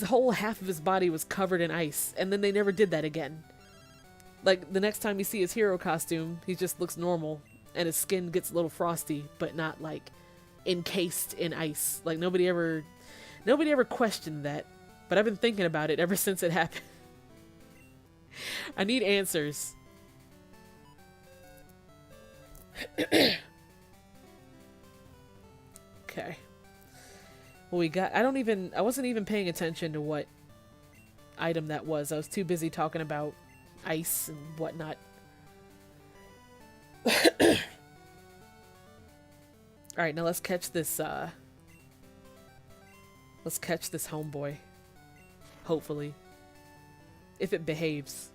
whole half of his body was covered in ice, and then they never did that again. Like, the next time you see his hero costume, he just looks normal, and his skin gets a little frosty, but not, like, encased in ice. Like, nobody ever questioned that, but I've been thinking about it ever since it happened. I need answers. Okay. Well, we got... I wasn't even paying attention to what item that was. I was too busy talking about ice and whatnot. Alright, now let's catch this, let's catch this homeboy. Hopefully. If it behaves.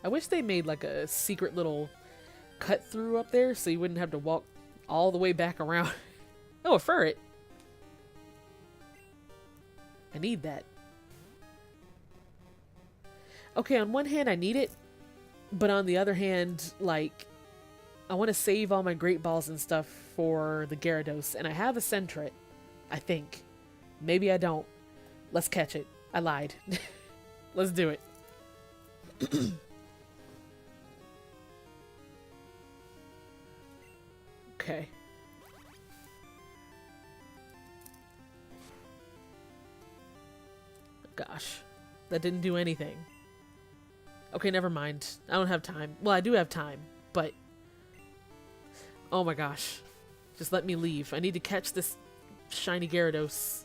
I wish they made like a secret little cut through up there so you wouldn't have to walk all the way back around. Oh, a ferret. I need that. Okay, on one hand I need it, but on the other hand, like, I want to save all my Great Balls and stuff for the Gyarados, and I have a Sentret, I think. Maybe I don't. Let's catch it. I lied. Let's do it. Okay. Gosh. That didn't do anything. Okay, never mind. I don't have time. Well, I do have time, but... Oh my gosh. Just let me leave. I need to catch this shiny Gyarados.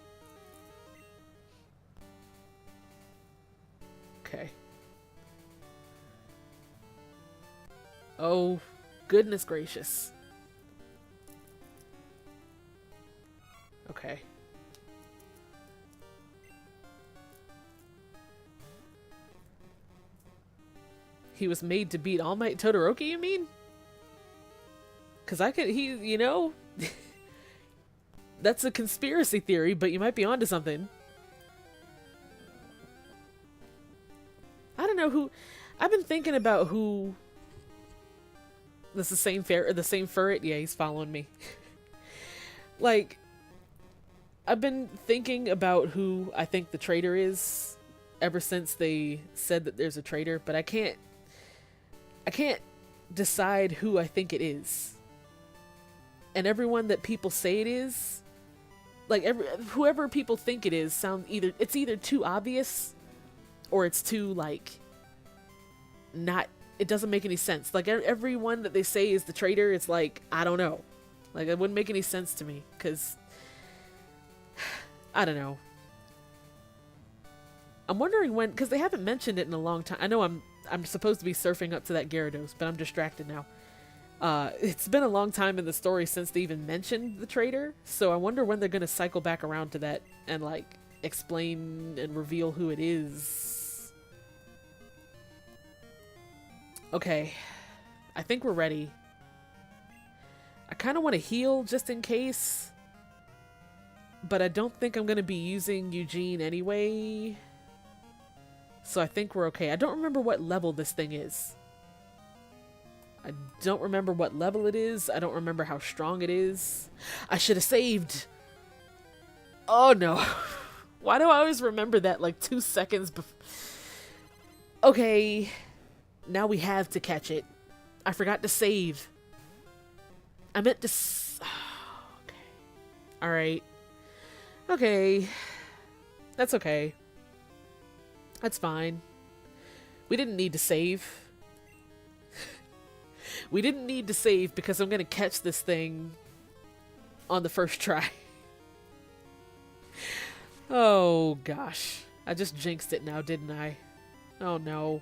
Okay. Oh, goodness gracious. Okay. He was made to beat All Might Todoroki, you mean? Because you know? That's a conspiracy theory, but you might be onto something. I don't know who... I've been thinking about who... This is the same ferret? Yeah, he's following me. Like... I've been thinking about who I think the traitor is ever since they said that there's a traitor, but I can't decide who I think it is. And everyone that people say it is, like whoever people think it is, it's either too obvious or it's too like it doesn't make any sense. Like everyone that they say is the traitor, it's like, I don't know. Like it wouldn't make any sense to me because I don't know. I'm wondering when, because they haven't mentioned it in a long time. I know I'm supposed to be surfing up to that Gyarados, but I'm distracted now. It's been a long time in the story since they even mentioned the traitor, so I wonder when they're going to cycle back around to that and, like, explain and reveal who it is. Okay. I think we're ready. I kind of want to heal just in case, but I don't think I'm going to be using Eugene anyway. So I think we're okay. I don't remember what level this thing is. I don't remember what level it is. I don't remember how strong it is. I should have saved. Oh no. Why do I always remember that like 2 seconds before? Okay. Now we have to catch it. I forgot to save. I meant to... okay. Alright. Okay. That's okay. That's fine. We didn't need to save. We didn't need to save because I'm going to catch this thing on the first try. Oh, gosh. I just jinxed it now, didn't I? Oh, no.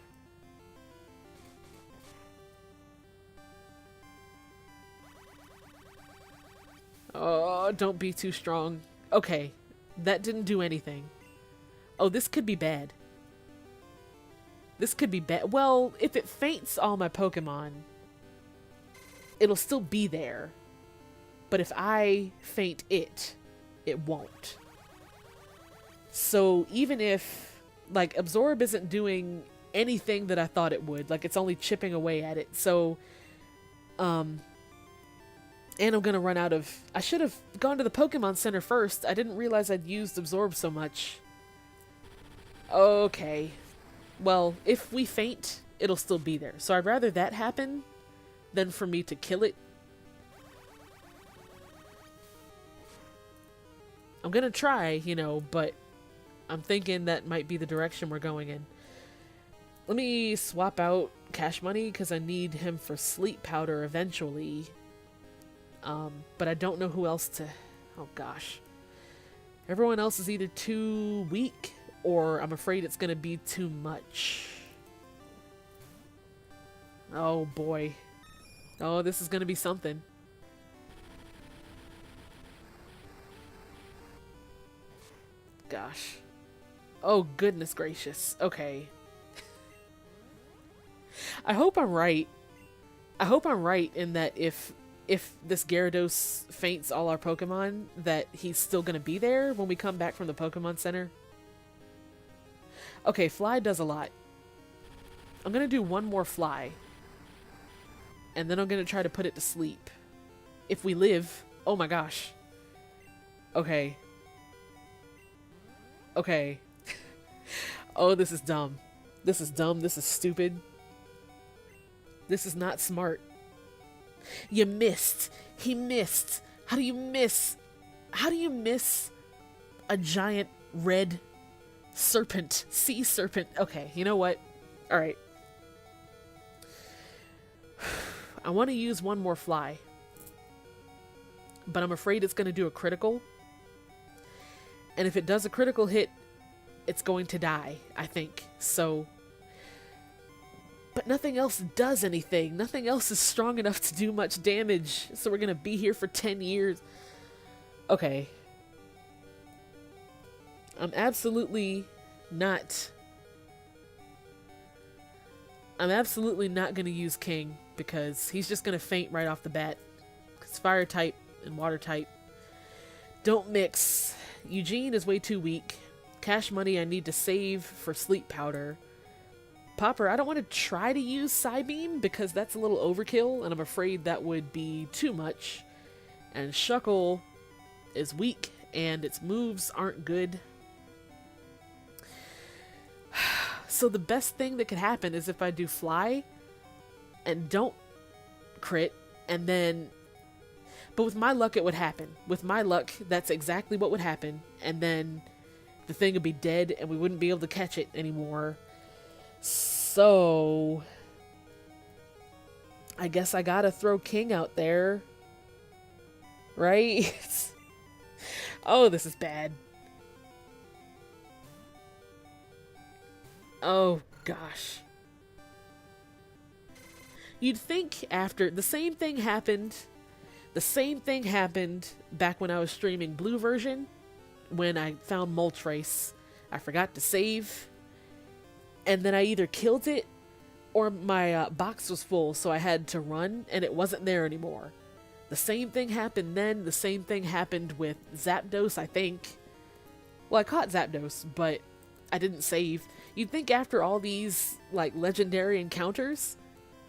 Oh, don't be too strong. Okay. That didn't do anything. Oh, this could be bad. This could be bad. Well, if it faints all my Pokemon, it'll still be there. But if I faint it, it won't. So even if Like, Absorb isn't doing anything that I thought it would. Like, it's only chipping away at it. So, and I'm gonna run out of... I should have gone to the Pokemon Center first. I didn't realize I'd used Absorb so much. Okay. Well, if we faint, it'll still be there. So I'd rather that happen than for me to kill it. I'm gonna try, you know, but I'm thinking that might be the direction we're going in. Let me swap out Cash Money because I need him for Sleep Powder eventually. But I don't know who else to... Oh gosh. Everyone else is either too weak or I'm afraid it's gonna be too much. Oh boy. Oh, this is gonna be something. Gosh. Oh, goodness gracious. Okay. I hope I'm right. I hope I'm right in that if this Gyarados faints all our Pokemon, that he's still gonna be there when we come back from the Pokemon Center. Okay, Fly does a lot. I'm gonna do one more Fly. And then I'm gonna try to put it to sleep. If we live. Oh my gosh. Okay. Okay. Oh, this is dumb. This is dumb. This is stupid. This is not smart. You missed. He missed. How do you miss? How do you miss a giant red serpent? Sea serpent. Okay, you know what? Alright. I want to use one more Fly. But I'm afraid it's going to do a critical. And if it does a critical hit, it's going to die, I think. So... But nothing else does anything. Nothing else is strong enough to do much damage. So we're going to be here for 10 years. Okay. I'm absolutely not going to use King because he's just going to faint right off the bat. Because fire type and water type don't mix. Eugene is way too weak. Cash Money I need to save for Sleep Powder. Popper, I don't want to try to use Psybeam because that's a little overkill and I'm afraid that would be too much. And Shuckle is weak and its moves aren't good. So the best thing that could happen is if I do Fly and don't crit and then... But with my luck it would happen. With my luck that's exactly what would happen and then the thing would be dead and we wouldn't be able to catch it anymore. So, I guess I gotta throw King out there, right? Oh, this is bad. Oh, gosh. You'd think after, the same thing happened back when I was streaming Blue version, when I found Moltres. I forgot to save. And then I either killed it or my box was full, so I had to run and it wasn't there anymore. The same thing happened then. The same thing happened with Zapdos, I think. Well, I caught Zapdos, but I didn't save. You'd think after all these, like, legendary encounters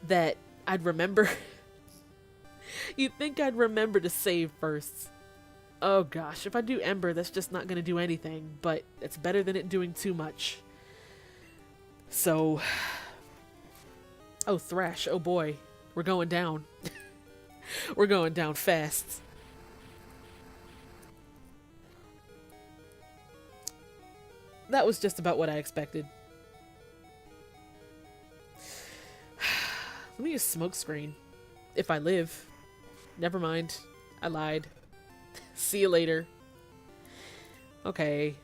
that I'd remember. You'd think I'd remember to save first. Oh gosh, if I do Ember, that's just not going to do anything, but it's better than it doing too much. So, oh, Thrash, oh boy, we're going down. We're going down fast. That was just about what I expected. Let me use Smokescreen. If I live. Never mind. I lied. See you later. Okay.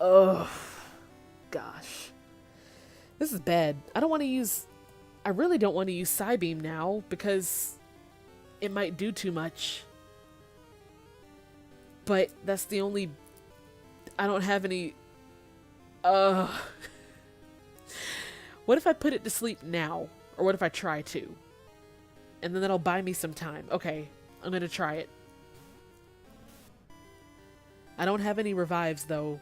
Oh, gosh. This is bad. I really don't want to use Psybeam now because it might do too much. But that's the only... I don't have any... What if I put it to sleep now? Or what if I try to? And then that'll buy me some time. Okay, I'm gonna try it. I don't have any revives though,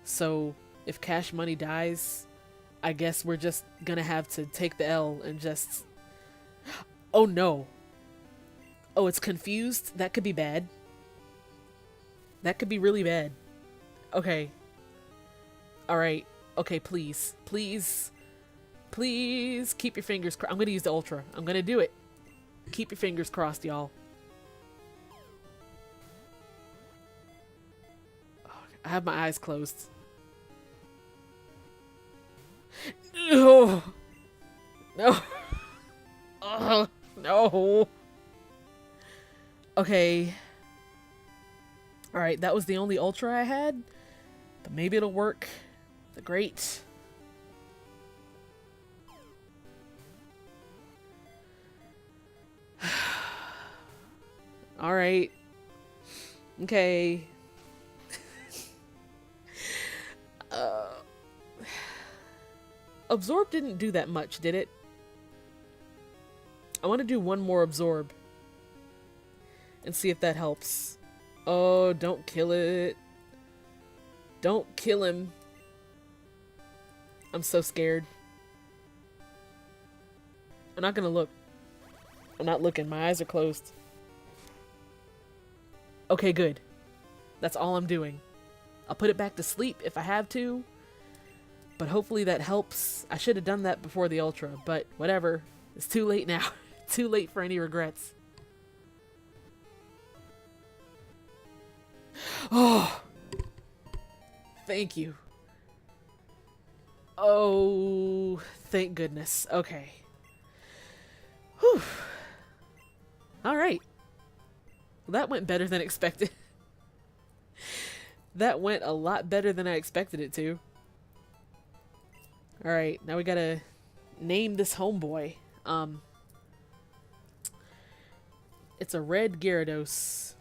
so if Cash Money dies, I guess we're just gonna have to take the L and just... Oh no. Oh, it's confused? That could be bad. That could be really bad. Okay. Alright. Okay, please. Please. Please keep your fingers crossed. I'm gonna use the Ultra. I'm gonna do it. Keep your fingers crossed, y'all. I have my eyes closed. No. No. No. Okay. Alright, that was the only Ultra I had. But maybe it'll work. The great. Alright. Okay. Absorb didn't do that much, did it? I want to do one more Absorb. And see if that helps. Oh, don't kill it. Don't kill him. I'm so scared. I'm not gonna look. I'm not looking. My eyes are closed. Okay, good. That's all I'm doing. I'll put it back to sleep if I have to. But hopefully that helps. I should have done that before the Ultra, but whatever. It's too late now. Too late for any regrets. Oh! Thank you. Oh, thank goodness. Okay. Whew. Alright. Well, that went better than expected. That went a lot better than I expected it to. Alright, now we gotta name this homeboy. It's a Red Gyarados.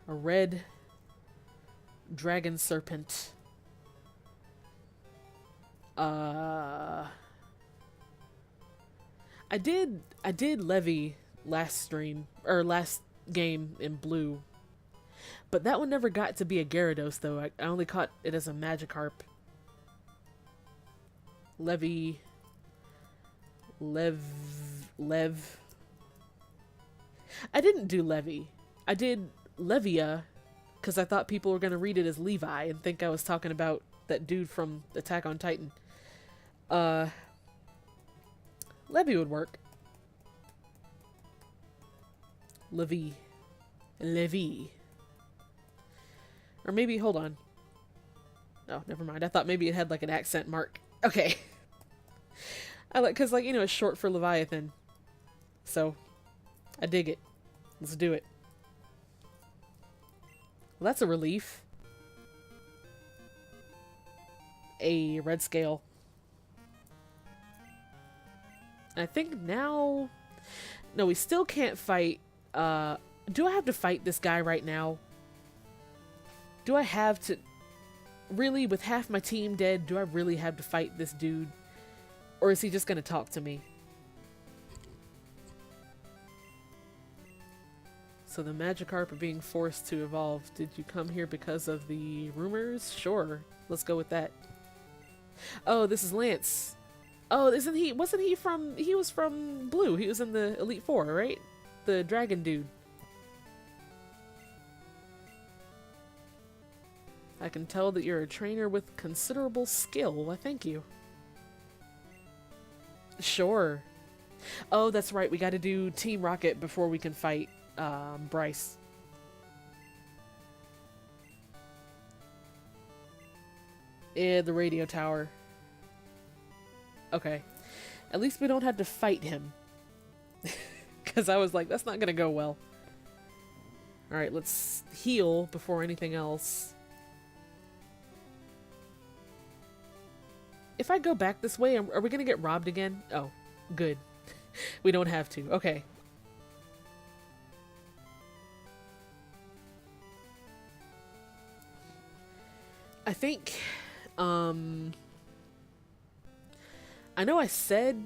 A red dragon serpent. I did Levy last stream, or last game in blue. But that one never got to be a Gyarados though. I only caught it as a Magikarp. Lev. I didn't do Levy. I did Levia, because I thought people were going to read it as Levi and think I was talking about that dude from Attack on Titan. Levy would work. Levy. Or maybe, hold on. Oh, never mind. I thought maybe it had like an accent mark. Okay. I like, because like, you know, it's short for Leviathan. So, I dig it. Let's do it. Well, that's a relief. A red scale. I think now... No, we still can't fight... do I have to fight this guy right now? Do I have to... Really, with half my team dead, do I really have to fight this dude? Or is he just gonna talk to me? So the Magikarp are being forced to evolve. Did you come here because of the rumors? Sure. Let's go with that. Oh, this is Lance. Oh, wasn't he was from Blue. He was in the Elite Four, right? The dragon dude. I can tell that you're a trainer with considerable skill. Why, thank you. Sure. Oh, that's right. We gotta do Team Rocket before we can fight Bryce. Yeah, the radio tower. Okay. At least we don't have to fight him. Because I was like, that's not gonna go well. Alright, let's heal before anything else. If I go back this way, are we gonna get robbed again? Oh, good. We don't have to. Okay. I think, I know I said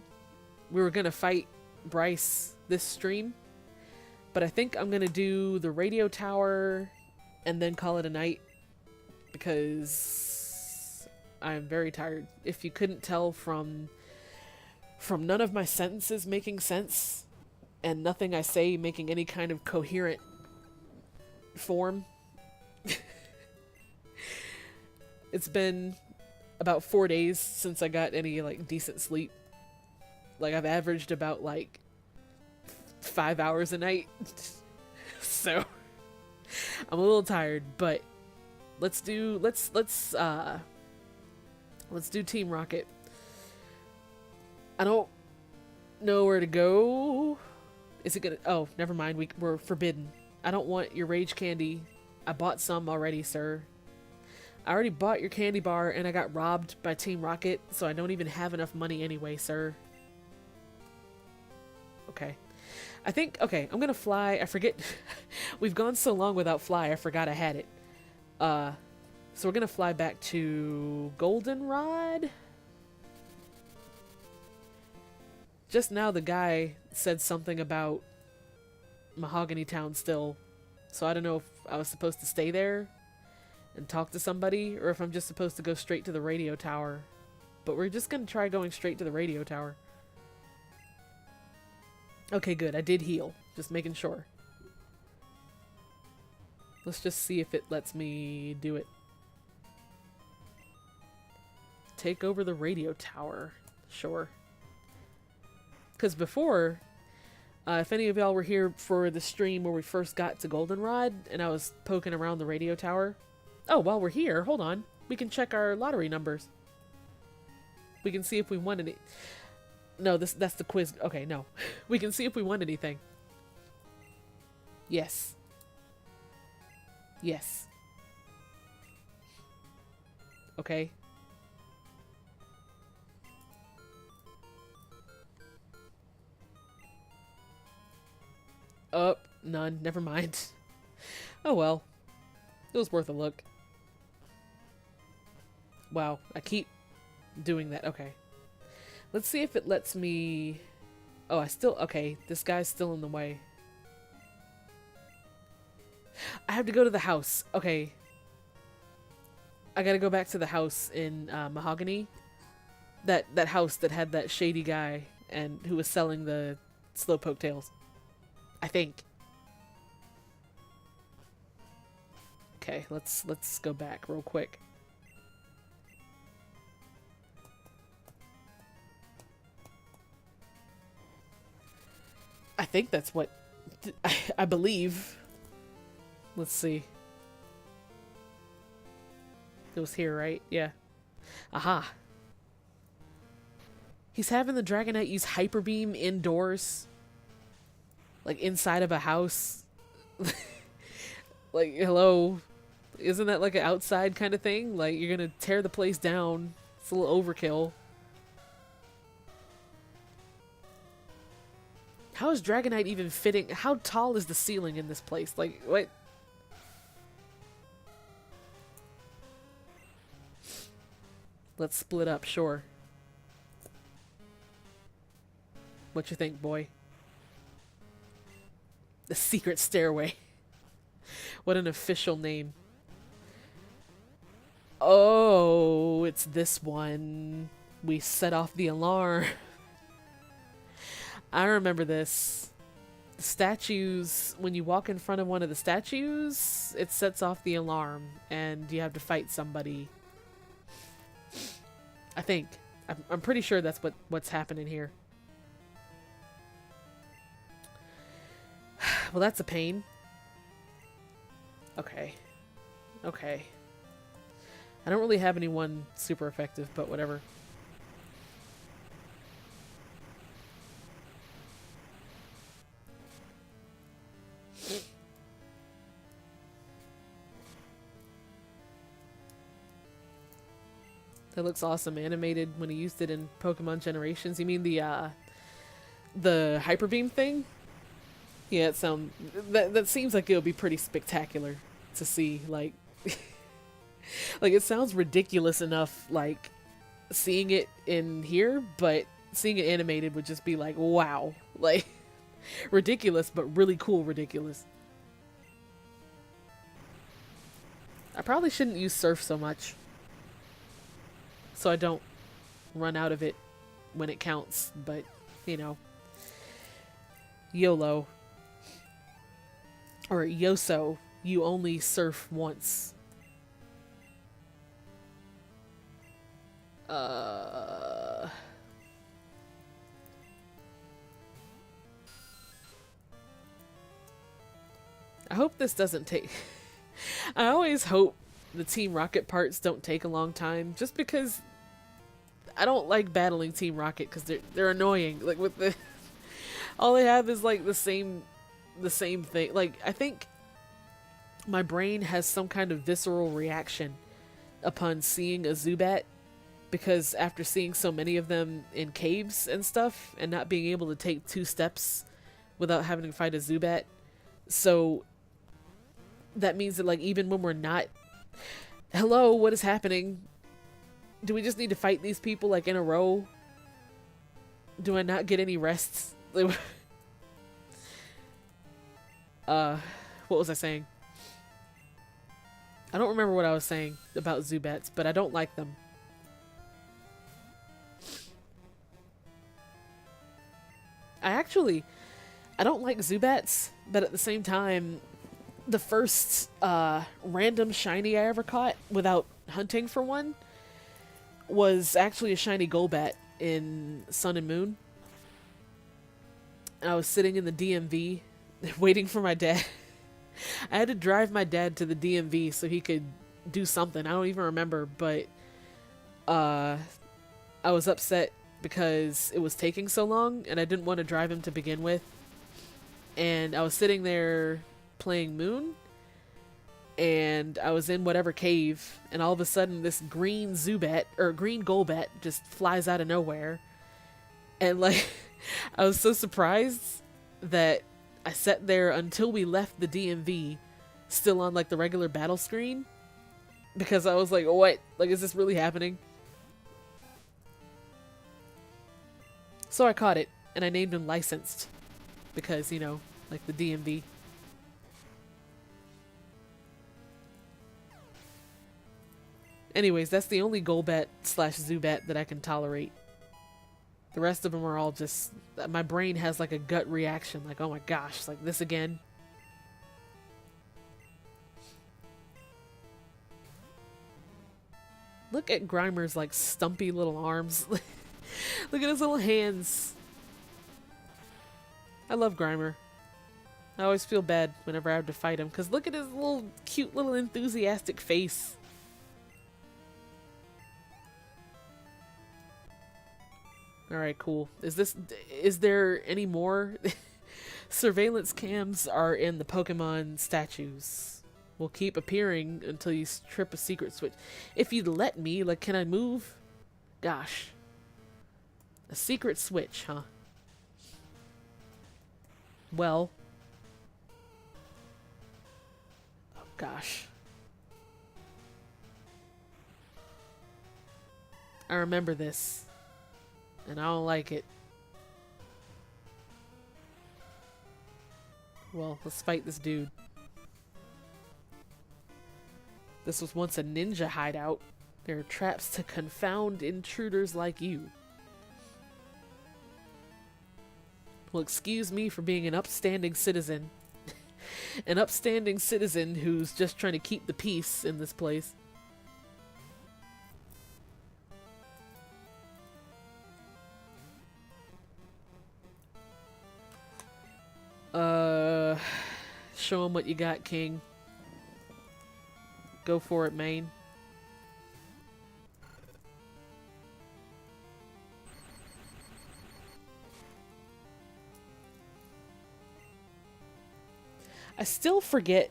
we were gonna fight Bryce this stream, but I think I'm gonna do the radio tower and then call it a night because I'm very tired. If you couldn't tell from none of my sentences making sense and nothing I say making any kind of coherent form. It's been about 4 days since I got any like decent sleep. Like I've averaged about like 5 hours a night. So I'm a little tired, but let's do Team Rocket. I don't know where to go. Is it gonna... Oh, never mind. We're forbidden. I don't want your rage candy. I bought some already, sir. I already bought your candy bar and I got robbed by Team Rocket, so I don't even have enough money anyway, sir. Okay. I think... Okay, I'm gonna fly. I forget... We've gone so long without fly, I forgot I had it. So we're gonna fly back to Goldenrod. Just now the guy said something about Mahogany Town still, so I don't know if I was supposed to stay there and talk to somebody, or if I'm just supposed to go straight to the radio tower. But we're just gonna try going straight to the radio tower. Okay, good. I did heal. Just making sure. Let's just see if it lets me do it. Take over the radio tower. Sure. Because before, if any of y'all were here for the stream where we first got to Goldenrod and I was poking around the radio tower. Oh, while we're here, hold on. We can check our lottery numbers. We can see if we won any... No, that's the quiz. Okay, no. We can see if we won anything. Yes. Yes. Okay. Oh, none. Never mind. Oh well. It was worth a look. Wow, I keep doing that. Okay. Let's see if it lets me... Oh, I still... Okay, this guy's still in the way. I have to go to the house. Okay. I gotta go back to the house in Mahogany. That house that had that shady guy and who was selling the Slowpoke tails. I think. Okay, let's go back real quick. I think that's what I believe. Let's see. It was here, right? Yeah. Aha. He's having the Dragonite use Hyper Beam indoors. Like inside of a house. Like, hello. Isn't that like an outside kind of thing? Like, you're gonna tear the place down. It's a little overkill. How is Dragonite even fitting? How tall is the ceiling in this place? Like, what? Let's split up, sure. What you think, boy? The secret stairway. What an official name. Oh, it's this one. We set off the alarm. I remember this. The statues, when you walk in front of one of the statues, it sets off the alarm and you have to fight somebody. I think. I'm pretty sure that's what's happening here. Well, that's a pain. Okay. Okay. I don't really have anyone super effective, but whatever. That looks awesome animated when he used it in Pokemon Generations. You mean the Hyper Beam thing? Yeah, that seems like it would be pretty spectacular to see. Like, like it sounds ridiculous enough. Like seeing it in here, but seeing it animated would just be like, wow, like ridiculous, but really cool, ridiculous. I probably shouldn't use Surf so much, so I don't run out of it when it counts, but, you know, YOLO. Or Yoso, you only surf once. I hope this doesn't take... I always hope the Team Rocket parts don't take a long time, just because I don't like battling Team Rocket, because they're annoying. Like, with the... all they have is, like, the same thing. Like, I think my brain has some kind of visceral reaction upon seeing a Zubat, because after seeing so many of them in caves and stuff, and not being able to take 2 steps without having to fight a Zubat, so that means that, like, even when we're not... Hello, what is happening? Do we just need to fight these people, like, in a row? Do I not get any rests? What was I saying? I don't remember what I was saying about Zubats, but I don't like them. I don't like Zubats, but at the same time, the first random shiny I ever caught without hunting for one was actually a shiny Golbat in Sun and Moon. And I was sitting in the DMV waiting for my dad. I had to drive my dad to the DMV so he could do something. I don't even remember, but I was upset because it was taking so long and I didn't want to drive him to begin with. And I was sitting there playing Moon, and I was in whatever cave, and all of a sudden this green Zubat, or green Golbat, just flies out of nowhere. And, like, I was so surprised that I sat there until we left the DMV, still on, like, the regular battle screen, because I was like, what? Like, is this really happening? So I caught it, and I named him Licensed, because, you know, like the DMV. Anyways, that's the only Golbat / Zubat that I can tolerate. The rest of them are all just... My brain has like a gut reaction, like, oh my gosh, like this again? Look at Grimer's like stumpy little arms. Look at his little hands. I love Grimer. I always feel bad whenever I have to fight him, because look at his little cute little enthusiastic face. Alright, cool. Is there any more? Surveillance cams are in the Pokemon statues. Will keep appearing until you trip a secret switch. If you'd let me, like, can I move? Gosh. A secret switch, huh? Well. Oh, gosh. I remember this. And I don't like it. Well, let's fight this dude. This was once a ninja hideout. There are traps to confound intruders like you. Well, excuse me for being an upstanding citizen. An upstanding citizen who's just trying to keep the peace in this place. Show him what you got, King. Go for it, main. I still forget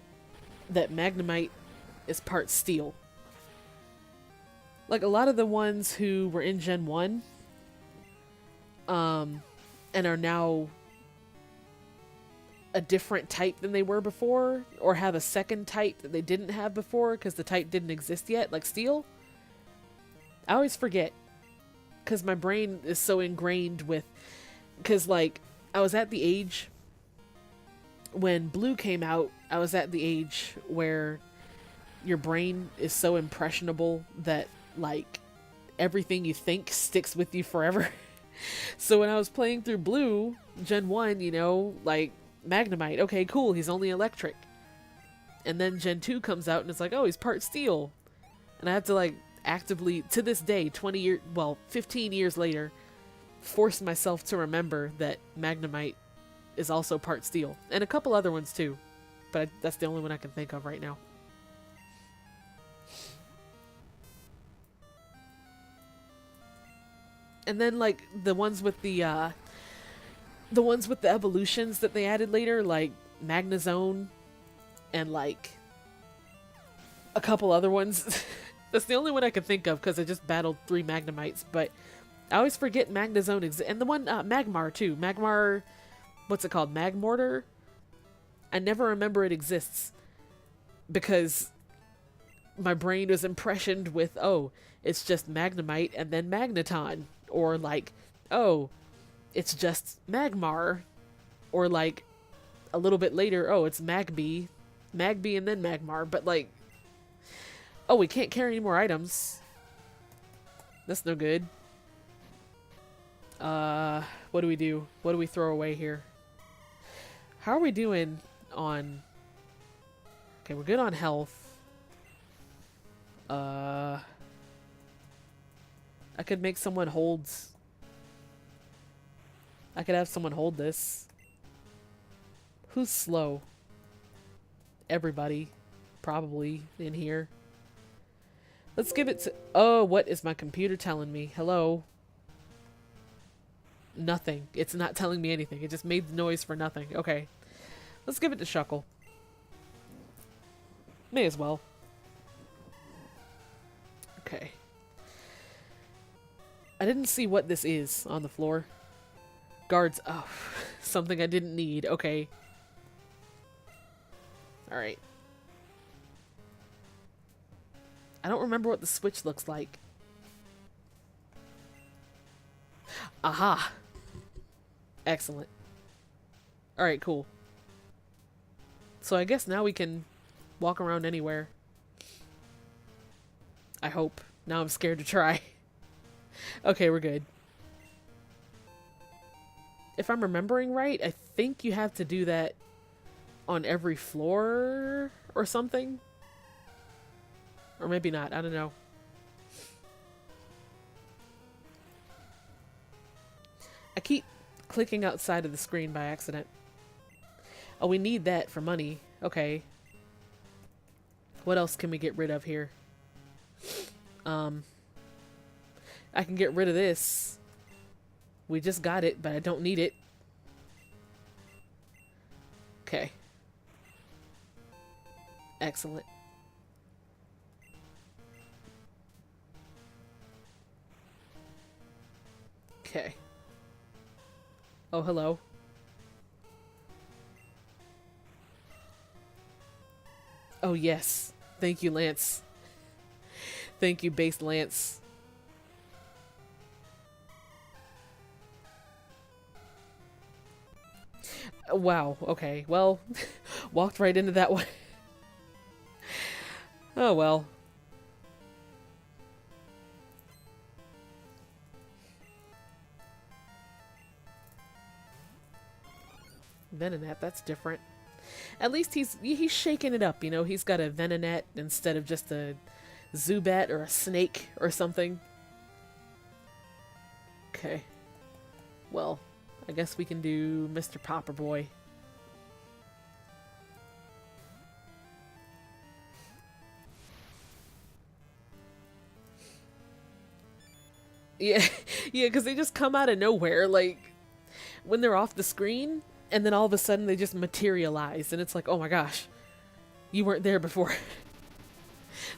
that Magnemite is part steel. Like, a lot of the ones who were in Gen 1 and are now a different type than they were before, or have a second type that they didn't have before because the type didn't exist yet, like steel. I always forget because my brain is so ingrained with, because, like, I was at the age when Blue came out, I was at the age where your brain is so impressionable that, like, everything you think sticks with you forever. So when I was playing through Blue, Gen 1, you know, like, Magnemite, okay, cool, he's only electric. And then Gen 2 comes out and it's like, oh, he's part steel. And I have to, like, actively, to this day, 15 years later, force myself to remember that Magnemite is also part steel. And a couple other ones too. But that's the only one I can think of right now. And then, like, the ones with the evolutions that they added later, like Magnezone and, like, a couple other ones. That's the only one I can think of because I just battled 3 Magnemites, but I always forget Magnezone exists. And the one, Magmar, too. Magmar, what's it called? Magmortar? I never remember it exists because my brain was impressioned with, oh, it's just Magnemite and then Magneton. Or, like, oh, it's just Magmar. Or, like, a little bit later, oh, it's Magby. Magby and then Magmar. But, like, oh, we can't carry any more items. That's no good. What do we do? What do we throw away here? How are we doing on... Okay, we're good on health. I could make someone hold... I could have someone hold this. Who's slow? Everybody. Probably in here. Let's give it to... Oh, what is my computer telling me? Hello? Nothing. It's not telling me anything. It just made the noise for nothing. Okay. Let's give it to Shuckle. May as well. Okay. I didn't see what this is on the floor. Guards. Oh, something I didn't need. Okay. Alright. I don't remember what the switch looks like. Aha! Excellent. Alright, cool. So I guess now we can walk around anywhere. I hope. Now I'm scared to try. Okay, we're good. If I'm remembering right, I think you have to do that on every floor or something. Or maybe not. I don't know. I keep clicking outside of the screen by accident. Oh, we need that for money. Okay. What else can we get rid of here? I can get rid of this. We just got it, but I don't need it. Okay. Excellent. Okay. Oh, hello. Oh, yes. Thank you, Lance. Thank you, base Lance. Wow. Okay. Well, walked right into that one. Oh, well. Venonat, that's different. At least he's shaking it up, you know. He's got a Venonat instead of just a Zubat or a snake or something. Okay. Well, I guess we can do Mr. Popper Boy. Yeah, yeah, because they just come out of nowhere, like, when they're off the screen, and then all of a sudden they just materialize, and it's like, oh my gosh, you weren't there before.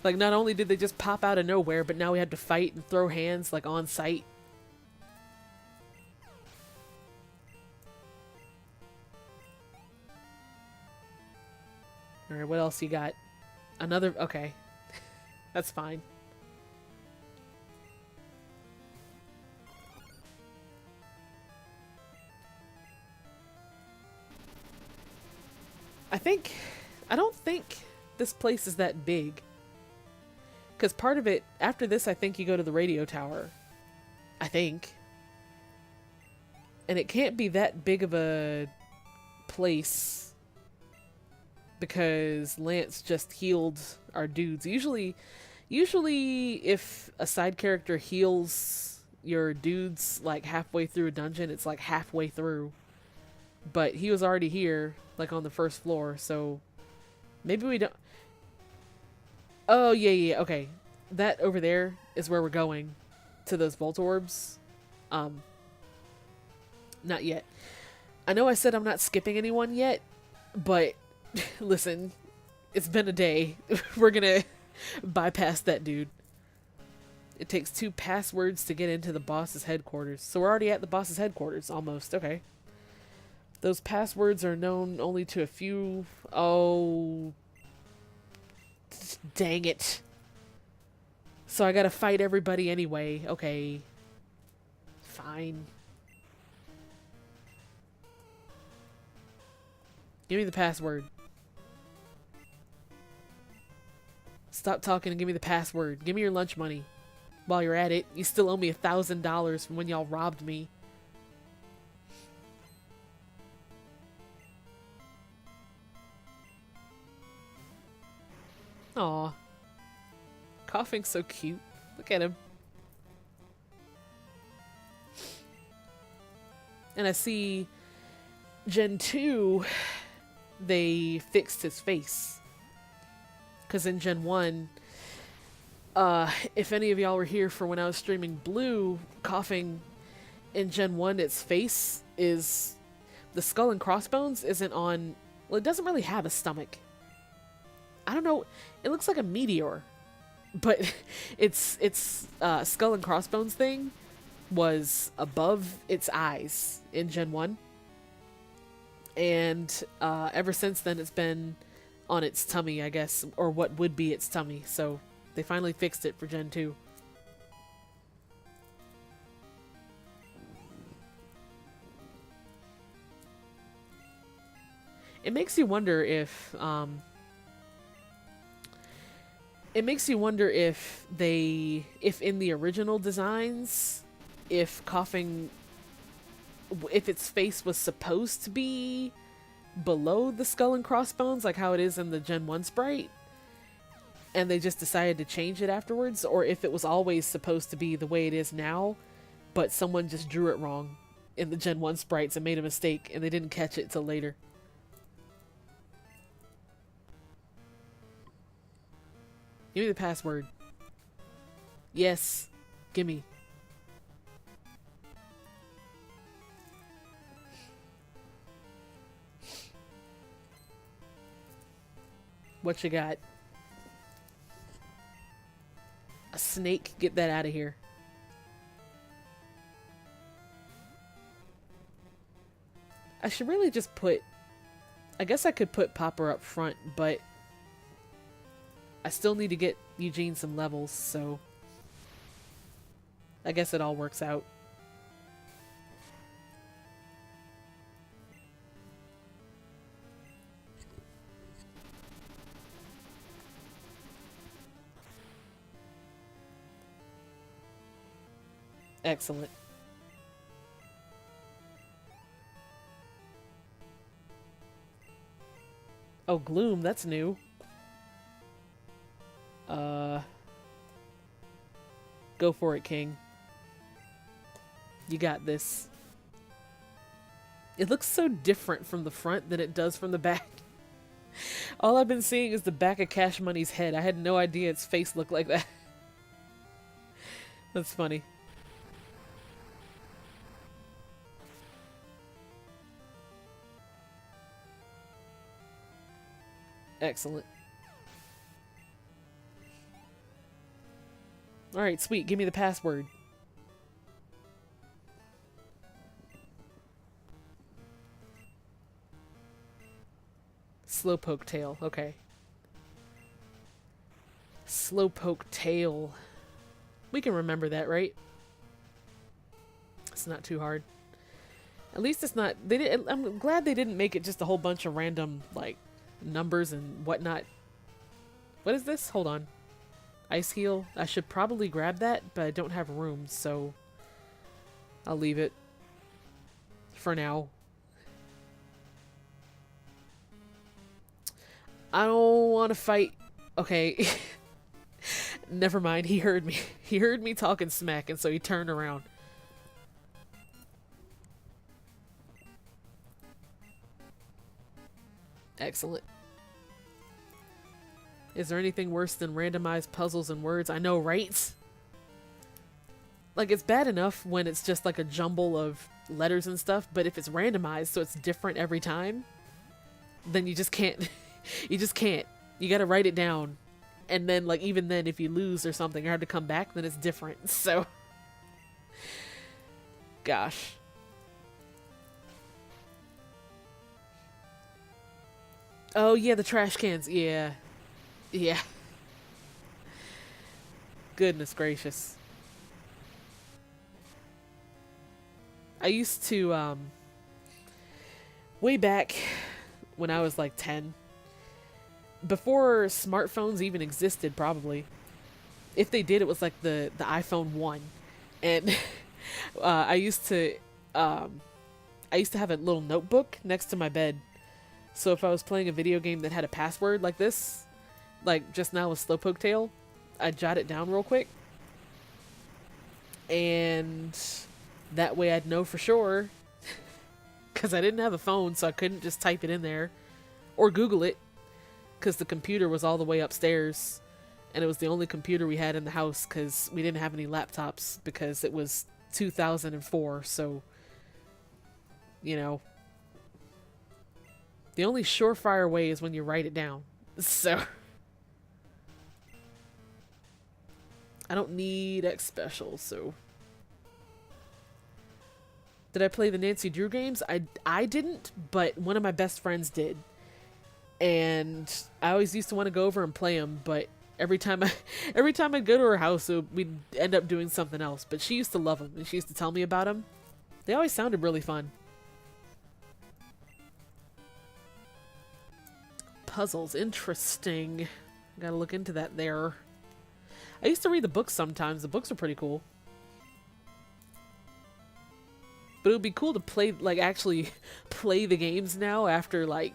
Like, not only did they just pop out of nowhere, but now we had to fight and throw hands, like, on sight. Alright, what else you got? Another... Okay. That's fine. I don't think this place is that big. Because part of it, after this, I think you go to the radio tower. I think. And it can't be that big of a place because Lance just healed our dudes. Usually if a side character heals your dudes like halfway through a dungeon, it's like halfway through. But he was already here, like on the first floor, so maybe we don't... Oh, yeah, okay. That over there is where we're going, to those Volt Orbs. Not yet. I know I said I'm not skipping anyone yet, but listen, it's been a day. We're gonna bypass that dude. It takes 2 passwords to get into the boss's headquarters. So we're already at the boss's headquarters, almost. Okay. Those passwords are known only to a few... Oh... Dang it. So I gotta fight everybody anyway. Okay. Fine. Give me the password. Stop talking and give me the password. Give me your lunch money. While you're at it, you still owe me $1,000 from when y'all robbed me. Aw. Coughing's so cute. Look at him. And I see Gen 2, they fixed his face. Because in Gen 1, if any of y'all were here for when I was streaming Blue, Coughing in Gen 1, its face is... The skull and crossbones isn't on... Well, it doesn't really have a stomach. I don't know. It looks like a meteor. But its skull and crossbones thing was above its eyes in Gen 1. And ever since then, it's been on its tummy, I guess. Or what would be its tummy. So they finally fixed it for Gen 2. It makes you wonder if... It makes you wonder if if in the original designs, if Coughing, if its face was supposed to be below the skull and crossbones, like how it is in the Gen 1 sprite, and they just decided to change it afterwards, or if it was always supposed to be the way it is now, but someone just drew it wrong in the Gen 1 sprites and made a mistake, and they didn't catch it till later. Give me the password. Yes. Gimme. What you got? A snake? Get that out of here. I should really just put... I guess I could put Popper up front, but... I still need to get Eugene some levels, so... I guess it all works out. Excellent. Oh, Gloom, that's new. Go for it, King. You got this. It looks so different from the front than it does from the back. All I've been seeing is the back of Cash Money's head. I had no idea its face looked like that. That's funny. Excellent. Alright, sweet. Give me the password. Slowpoke tail. Okay. Slowpoke tail. We can remember that, right? It's not too hard. At least it's not... They did, I'm glad they didn't make it just a whole bunch of random, like, numbers and whatnot. What is this? Hold on. Ice heal. I should probably grab that, but I don't have room, so I'll leave it for now. I don't want to fight. Okay. Never mind. He heard me. He heard me talking smack, and so he turned around. Excellent. Is there anything worse than randomized puzzles and words? I know, right? Like, it's bad enough when it's just like a jumble of letters and stuff, but if it's randomized so it's different every time, then you just can't. You just can't. You gotta write it down. And then, like, even then, if you lose or something or have to come back, then it's different. So, gosh. Oh, yeah, the trash cans. Yeah. Yeah. Goodness gracious. I used to, way back when I was like 10, before smartphones even existed, probably. If they did, it was like the iPhone 1. And I used to have a little notebook next to my bed. So if I was playing a video game that had a password like this, like just now with Slowpoke Tail, I'd jot it down real quick. And that way I'd know for sure. Because I didn't have a phone, so I couldn't just type it in there. Or Google it. Because the computer was all the way upstairs. And it was the only computer we had in the house because we didn't have any laptops because it was 2004. So, you know, the only surefire way is when you write it down. So, I don't need X special, so. Did I play the Nancy Drew games? I didn't, but one of my best friends did. And I always used to want to go over and play them, but every time I'd go to her house, we'd end up doing something else. But she used to love them, and she used to tell me about them. They always sounded really fun. Puzzles, interesting. Gotta look into that there. I used to read the books sometimes. The books are pretty cool. But it would be cool to play, like, actually play the games now after, like,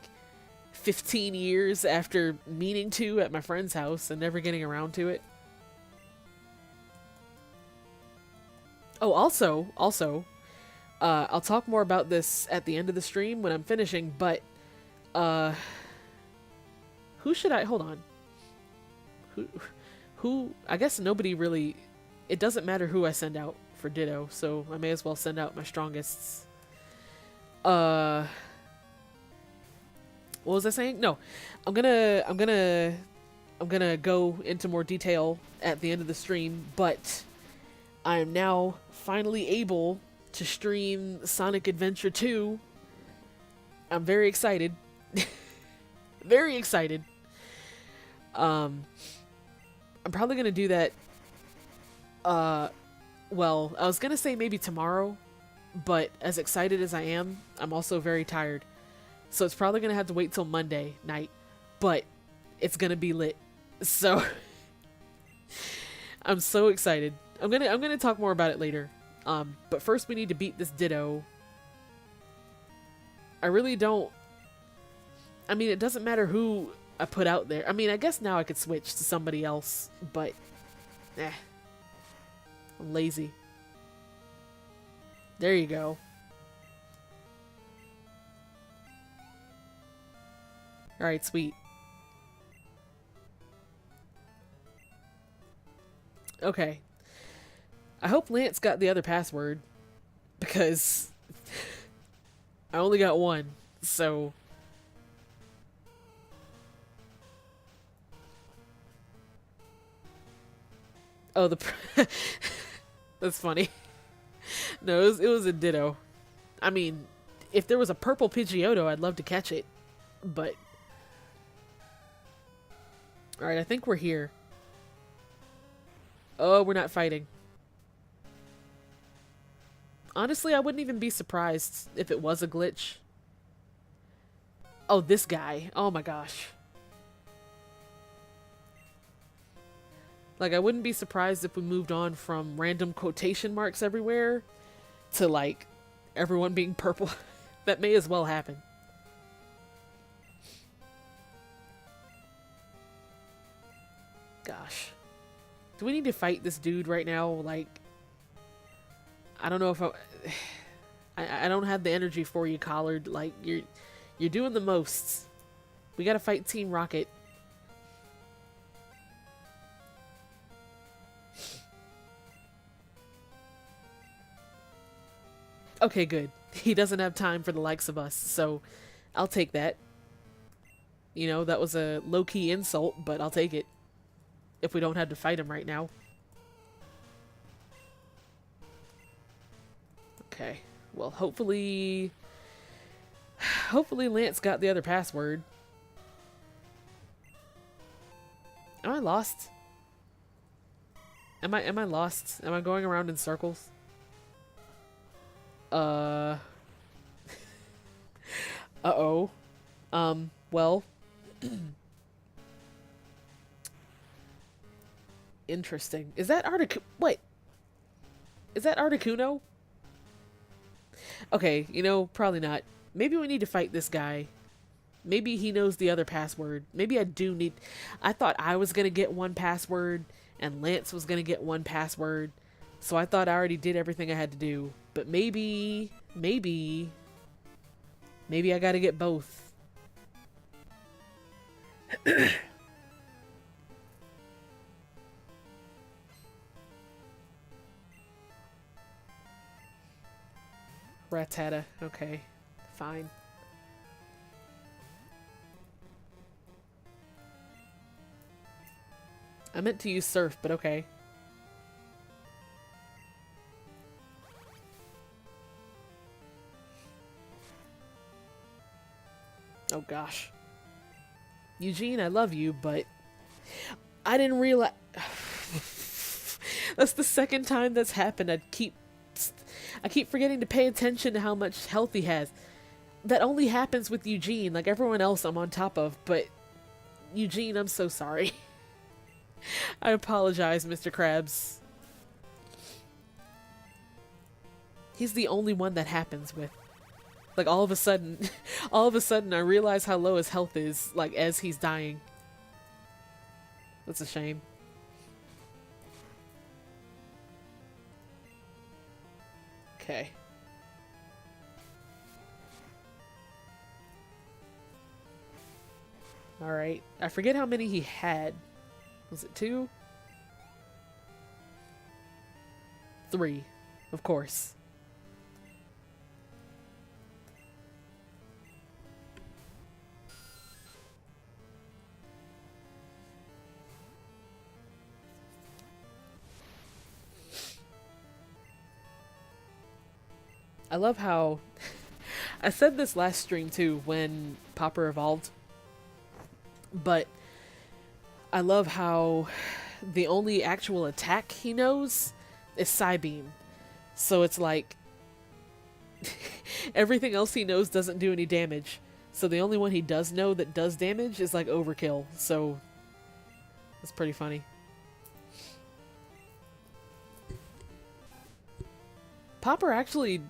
15 years after meaning to at my friend's house and never getting around to it. Oh, also, I'll talk more about this at the end of the stream when I'm finishing, but, who should I, hold on. Who, I guess nobody really, it doesn't matter who I send out for Ditto, so I may as well send out my strongest. What was I saying? No, I'm gonna go into more detail at the end of the stream, but I am now finally able to stream Sonic Adventure 2. I'm very excited. Very excited. I'm probably gonna do that. Well, I was gonna say maybe tomorrow, but as excited as I am, I'm also very tired. So it's probably gonna have to wait till Monday night, but it's gonna be lit. So I'm so excited. I'm gonna talk more about it later. But first we need to beat this Ditto. I really don't. I mean, it doesn't matter who I put out there. I mean, I guess now I could switch to somebody else, but I'm lazy. There you go. Alright, sweet. Okay. I hope Lance got the other password, because I only got one, so. Oh, that's funny. No, it was a Ditto. I mean, if there was a purple Pidgeotto, I'd love to catch it, but. Alright, I think we're here. Oh, we're not fighting. Honestly, I wouldn't even be surprised if it was a glitch. Oh, this guy. Oh my gosh. Like, I wouldn't be surprised if we moved on from random quotation marks everywhere to, like, everyone being purple. That may as well happen. Gosh. Do we need to fight this dude right now? Like, I don't know if I don't have the energy for you, Collard. Like, you're doing the most. We gotta fight Team Rocket. Okay, good. He doesn't have time for the likes of us, so I'll take that. You know, that was a low-key insult, but I'll take it. If we don't have to fight him right now. Okay. Well, hopefully Lance got the other password. Am I lost? Am I lost? Am I going around in circles? Uh-oh. Well. Interesting. Is that Wait. Is that Articuno? Okay, you know, probably not. Maybe we need to fight this guy. Maybe he knows the other password. Maybe I do need... I thought I was gonna get one password, and Lance was gonna get one password. So I thought I already did everything I had to do. But maybe I gotta get both. Rattata. Okay. Fine. I meant to use Surf, but okay. Oh gosh. Eugene, I love you, but I didn't realize... That's the second time that's happened. I keep forgetting to pay attention to how much health he has. That only happens with Eugene. Like, everyone else I'm on top of, but Eugene, I'm so sorry. I apologize, Mr. Krabs. He's the only one that happens with. Like, all of a sudden I realize how low his health is, like, as he's dying. That's a shame. Okay. Alright. I forget how many he had. Was it 2? 3. Of course. I love how... I said this last stream too, when Popper evolved. But I love how the only actual attack he knows is Psybeam. So it's like... everything else he knows doesn't do any damage. So the only one he does know that does damage is like Overkill. So... it's pretty funny. Popper actually...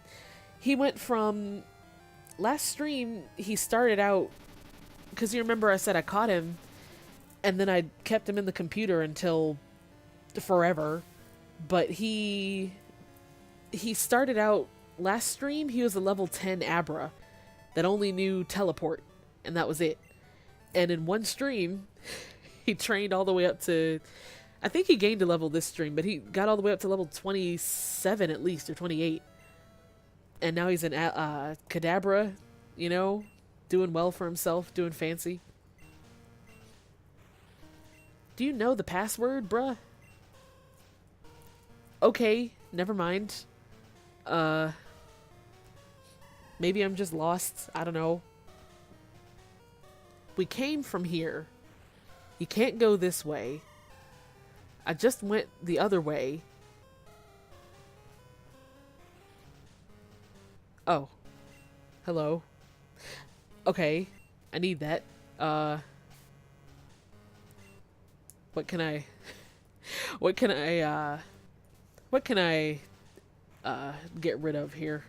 he went from... last stream, he started out... because you remember I said I caught him, and then I kept him in the computer until forever. But he started out... last stream, he was a level 10 Abra that only knew Teleport, and that was it. And in one stream, he trained all the way up to... I think he gained a level this stream, but he got all the way up to level 27 at least, or 28. And now he's an Kadabra, you know, doing well for himself, doing fancy. Do you know the password, bruh? Okay, never mind. Maybe I'm just lost. I don't know. We came from here. You can't go this way. I just went the other way. Oh. Hello. Okay. I need that. What can I... What can what can I get rid of here?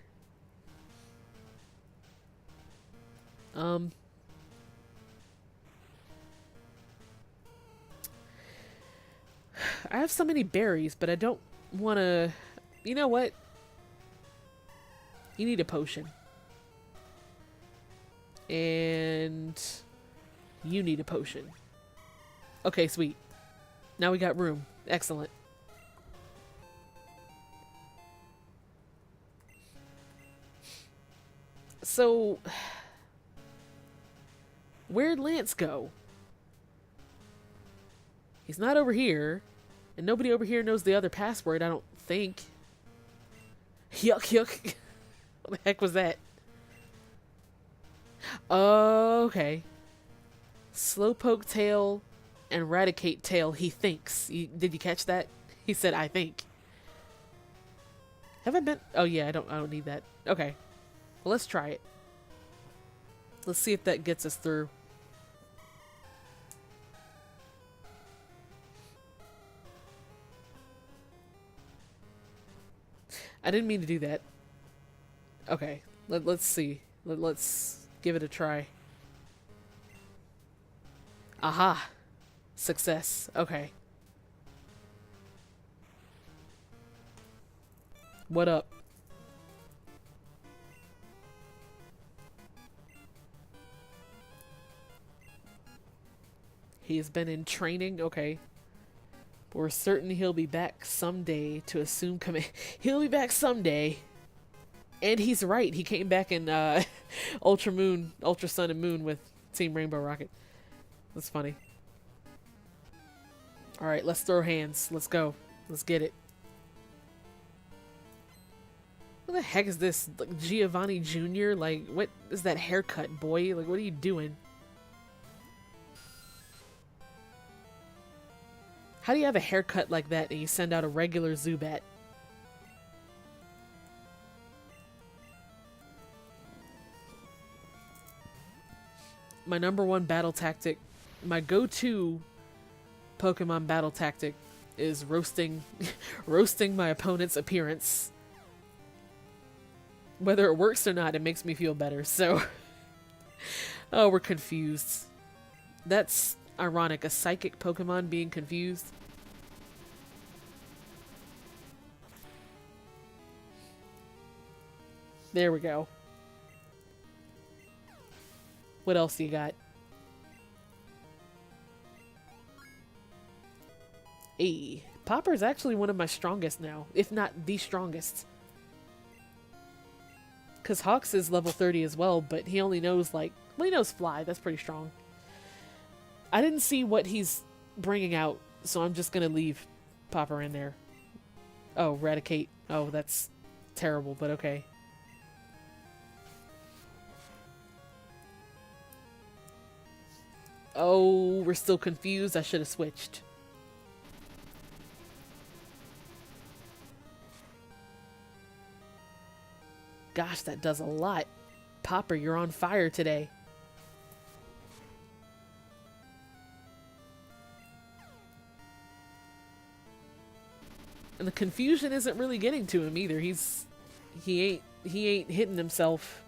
I have so many berries, but I don't want to... You know what? You need a potion. And you need a potion. Okay, sweet. Now we got room. Excellent. So, where'd Lance go? He's not over here. And nobody over here knows the other password, I don't think. Yuck, yuck. What the heck was that? Okay. Slowpoke tail and Raticate tail, he thinks. Did you catch that? He said, I think. Have I been... Oh yeah, I don't need that. Okay. Well, let's try it. Let's see if that gets us through. I didn't mean to do that. Okay, let's see. Let's give it a try. Aha! Success. Okay. What up? He has been in training? Okay. But we're certain he'll be back someday to assume command. He'll be back someday. And he's right. He came back in Ultra Sun and Moon with Team Rainbow Rocket. That's funny. Alright, let's throw hands. Let's go. Let's get it. What the heck is this? Like Giovanni Jr.? Like, what is that haircut, boy? Like, what are you doing? How do you have a haircut like that and you send out a regular Zubat? My #1 battle tactic, my go-to Pokemon battle tactic is roasting my opponent's appearance. Whether it works or not, it makes me feel better, so... Oh, we're confused. That's ironic, a psychic Pokemon being confused. There we go. What else you got? Hey, Popper is actually one of my strongest now, if not the strongest. Because Hawks is level 30 as well, but he only knows, like... Well, he knows Fly. That's pretty strong. I didn't see what he's bringing out, so I'm just going to leave Popper in there. Oh, Raticate. Oh, that's terrible, but okay. Oh, we're still confused. I should have switched. Gosh, that does a lot. Popper, you're on fire today. And the confusion isn't really getting to him either. He ain't hitting himself.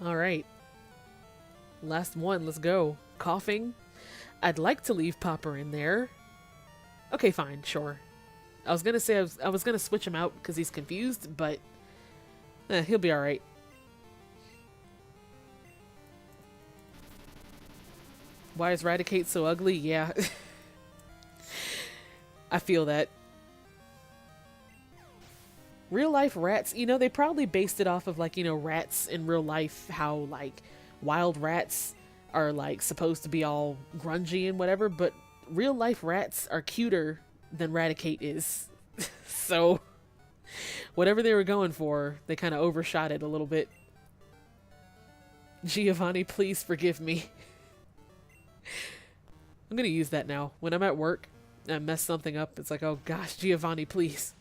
Alright. Last one, let's go. Coughing. I'd like to leave Popper in there. Okay, fine, sure. I was gonna say I was gonna switch him out because he's confused, but he'll be alright. Why is Raticate so ugly? Yeah. I feel that. Real life rats, you know, they probably based it off of, like, you know, rats in real life, how, like, wild rats are, like, supposed to be all grungy and whatever, but real life rats are cuter than Raticate is. So, whatever they were going for, they kind of overshot it a little bit. Giovanni, please forgive me. I'm gonna use that now. When I'm at work and I mess something up, it's like, oh gosh, Giovanni, please.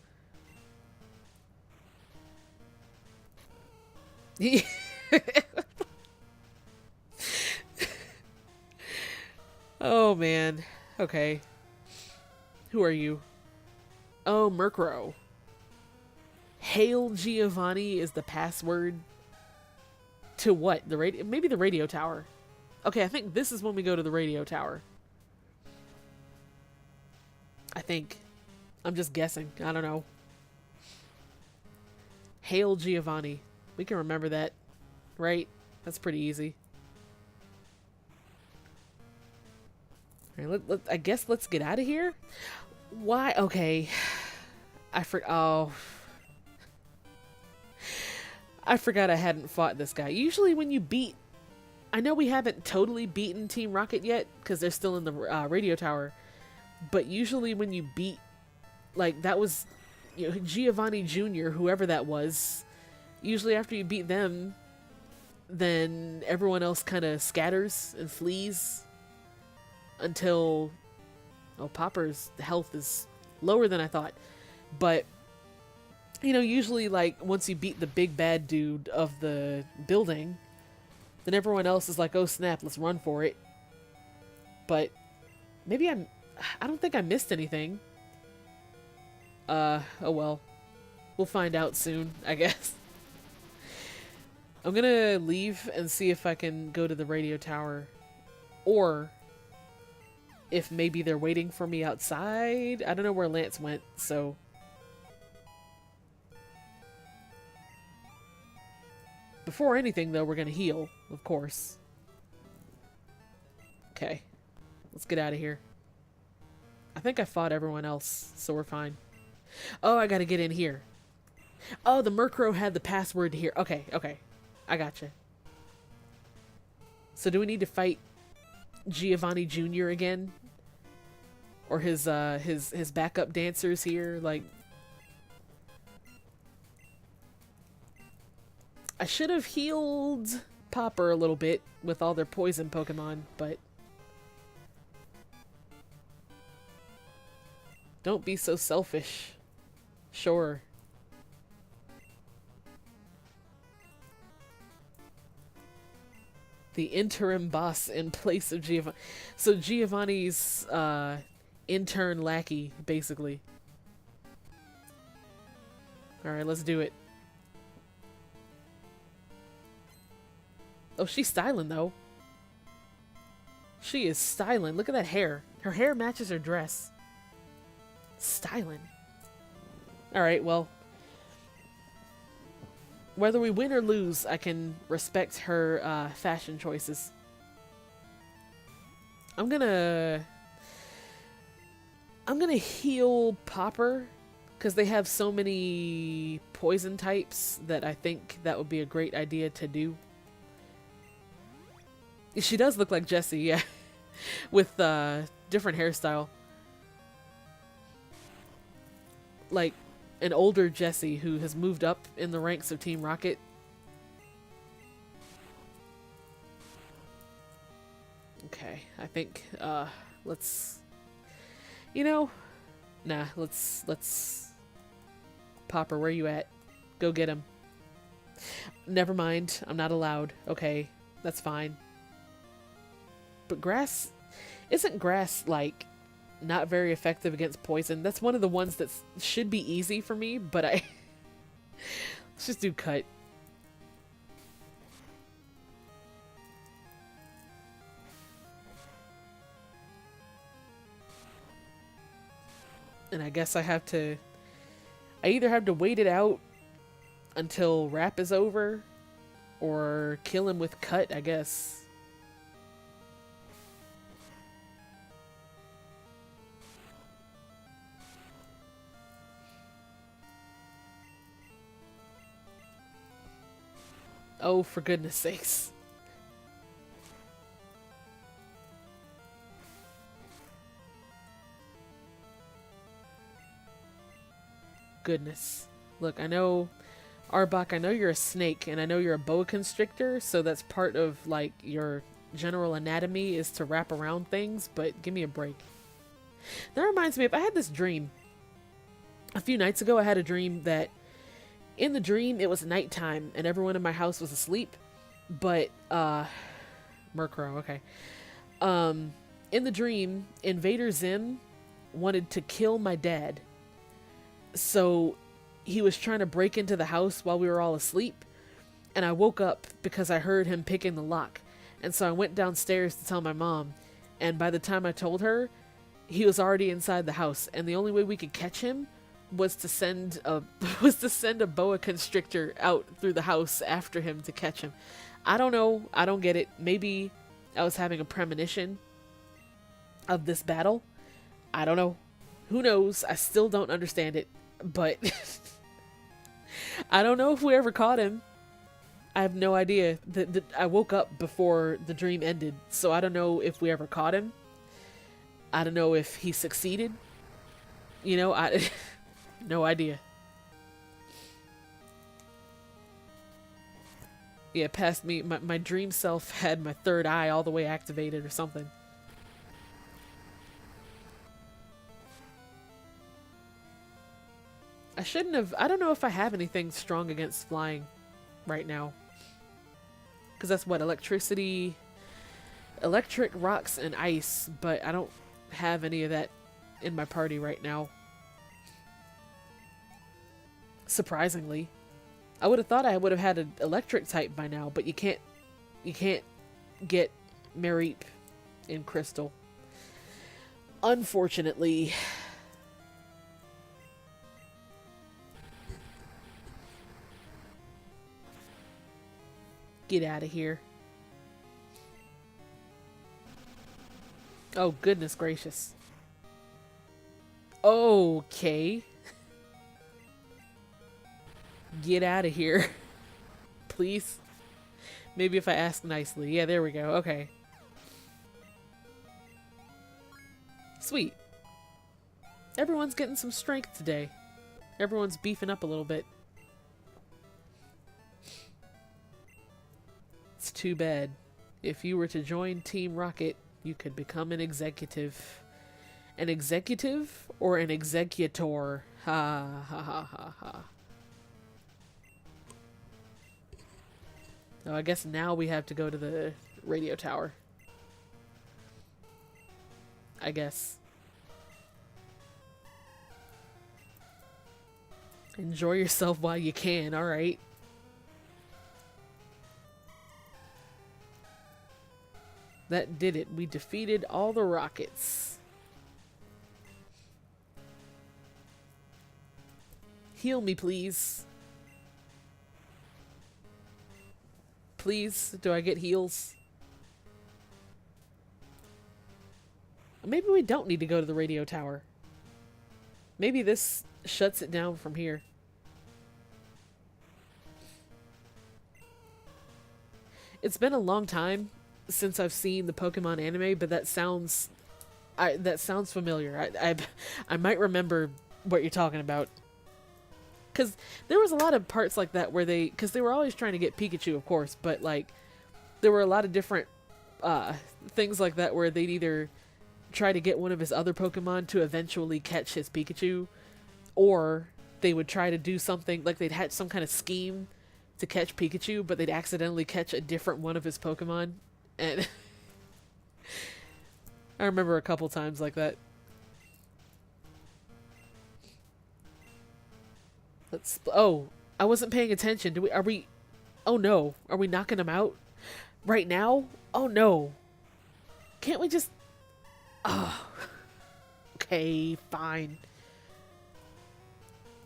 Oh, man. Okay. Who are you? Oh, Murkrow. Hail Giovanni is the password to what? The radio? Maybe the radio tower. Okay, I think this is when we go to the radio tower. I think. I'm just guessing. I don't know. Hail Giovanni. We can remember that, right? That's pretty easy. All right, I guess let's get out of here. Why? Okay. Oh. I forgot I hadn't fought this guy. Usually when you beat... I know we haven't totally beaten Team Rocket yet, because they're still in the radio tower. But usually when you beat... Like, that was... You know, Giovanni Jr., whoever that was. Usually after you beat them, then everyone else kind of scatters and flees. Until... Oh, Popper's health is lower than I thought. But... You know, usually, like, once you beat the big bad dude of the building, then everyone else is like, oh snap, let's run for it. But maybe I don't think I missed anything. Oh well. We'll find out soon, I guess. I'm gonna leave and see if I can go to the radio tower. Or if maybe they're waiting for me outside. I don't know where Lance went, so... Before anything, though, we're gonna heal, of course. Okay. Let's get out of here. I think I fought everyone else, so we're fine. Oh, I gotta get in here. Oh, the Murkrow had the password to here. Okay, okay. I gotcha. So do we need to fight Giovanni Jr. again? Or his backup dancers here? Like... I should have healed Popper a little bit with all their poison Pokemon, but... Don't be so selfish. Sure. The interim boss in place of Giovanni. So Giovanni's intern lackey, basically. Alright, let's do it. Oh, she's styling, though. She is styling. Look at that hair. Her hair matches her dress. Styling. Alright, well. Whether we win or lose, I can respect her fashion choices. I'm gonna heal Popper, because they have so many poison types that I think that would be a great idea to do. She does look like Jessie, yeah. With different hairstyle. Like an older Jessie who has moved up in the ranks of Team Rocket. Okay, I think let's... You know, nah, let's... Popper, where you at? Go get him. Never mind, I'm not allowed. Okay, that's fine. But grass... Isn't grass, like, not very effective against poison? That's one of the ones that should be easy for me, but I... Let's just do cut. And I guess I have to... I either have to wait it out until Wrap is over, or kill him with cut, I guess. Oh, for goodness sakes. Goodness. Look, I know, Arbok, I know you're a snake, and I know you're a boa constrictor, so that's part of, like, your general anatomy is to wrap around things, but give me a break. That reminds me of, I had this dream. A few nights ago, I had a dream that in the dream, it was nighttime, and everyone in my house was asleep, but, Murkrow, okay. In the dream, Invader Zim wanted to kill my dad. So he was trying to break into the house while we were all asleep. And I woke up because I heard him picking the lock. And so I went downstairs to tell my mom. And by the time I told her, he was already inside the house. And the only way we could catch him was to send a boa constrictor out through the house after him to catch him. I don't know. I don't get it. Maybe I was having a premonition of this battle. I don't know. Who knows? I still don't understand it. But I don't know if we ever caught him. I have no idea. I woke up before the dream ended, so I don't know if we ever caught him. I don't know if he succeeded. You know, I no idea. Yeah, past me, my dream self had my third eye all the way activated or something. I shouldn't have. I don't know if I have anything strong against flying right now. Because that's what, electricity, electric, rocks, and ice. But I don't have any of that in my party right now. Surprisingly. I would have thought I would have had an electric type by now, but you can't get Mareep in Crystal. Unfortunately. Get out of here. Oh, goodness gracious. Okay. Get out of here. Please. Maybe if I ask nicely. Yeah, there we go. Okay. Sweet. Everyone's getting some strength today. Everyone's beefing up a little bit. It's too bad. If you were to join Team Rocket, you could become an executive. An executive or an executor? Ha ha ha ha ha. So I guess now we have to go to the radio tower. I guess. Enjoy yourself while you can, alright. That did it. We defeated all the rockets. Heal me, please. Please, do I get heals? Maybe we don't need to go to the radio tower. Maybe this shuts it down from here. It's been a long time since I've seen the Pokemon anime, but that sounds familiar. I might remember what you're talking about. Because there was a lot of parts like that where because they were always trying to get Pikachu, of course, but like there were a lot of different things like that where they'd either try to get one of his other Pokemon to eventually catch his Pikachu, or they would try to do something like they'd had some kind of scheme to catch Pikachu, but they'd accidentally catch a different one of his Pokemon. And I remember a couple times like that. Oh, I wasn't paying attention. Oh no. Are we knocking him out right now? Oh no. Can't we just... Oh. Okay, fine.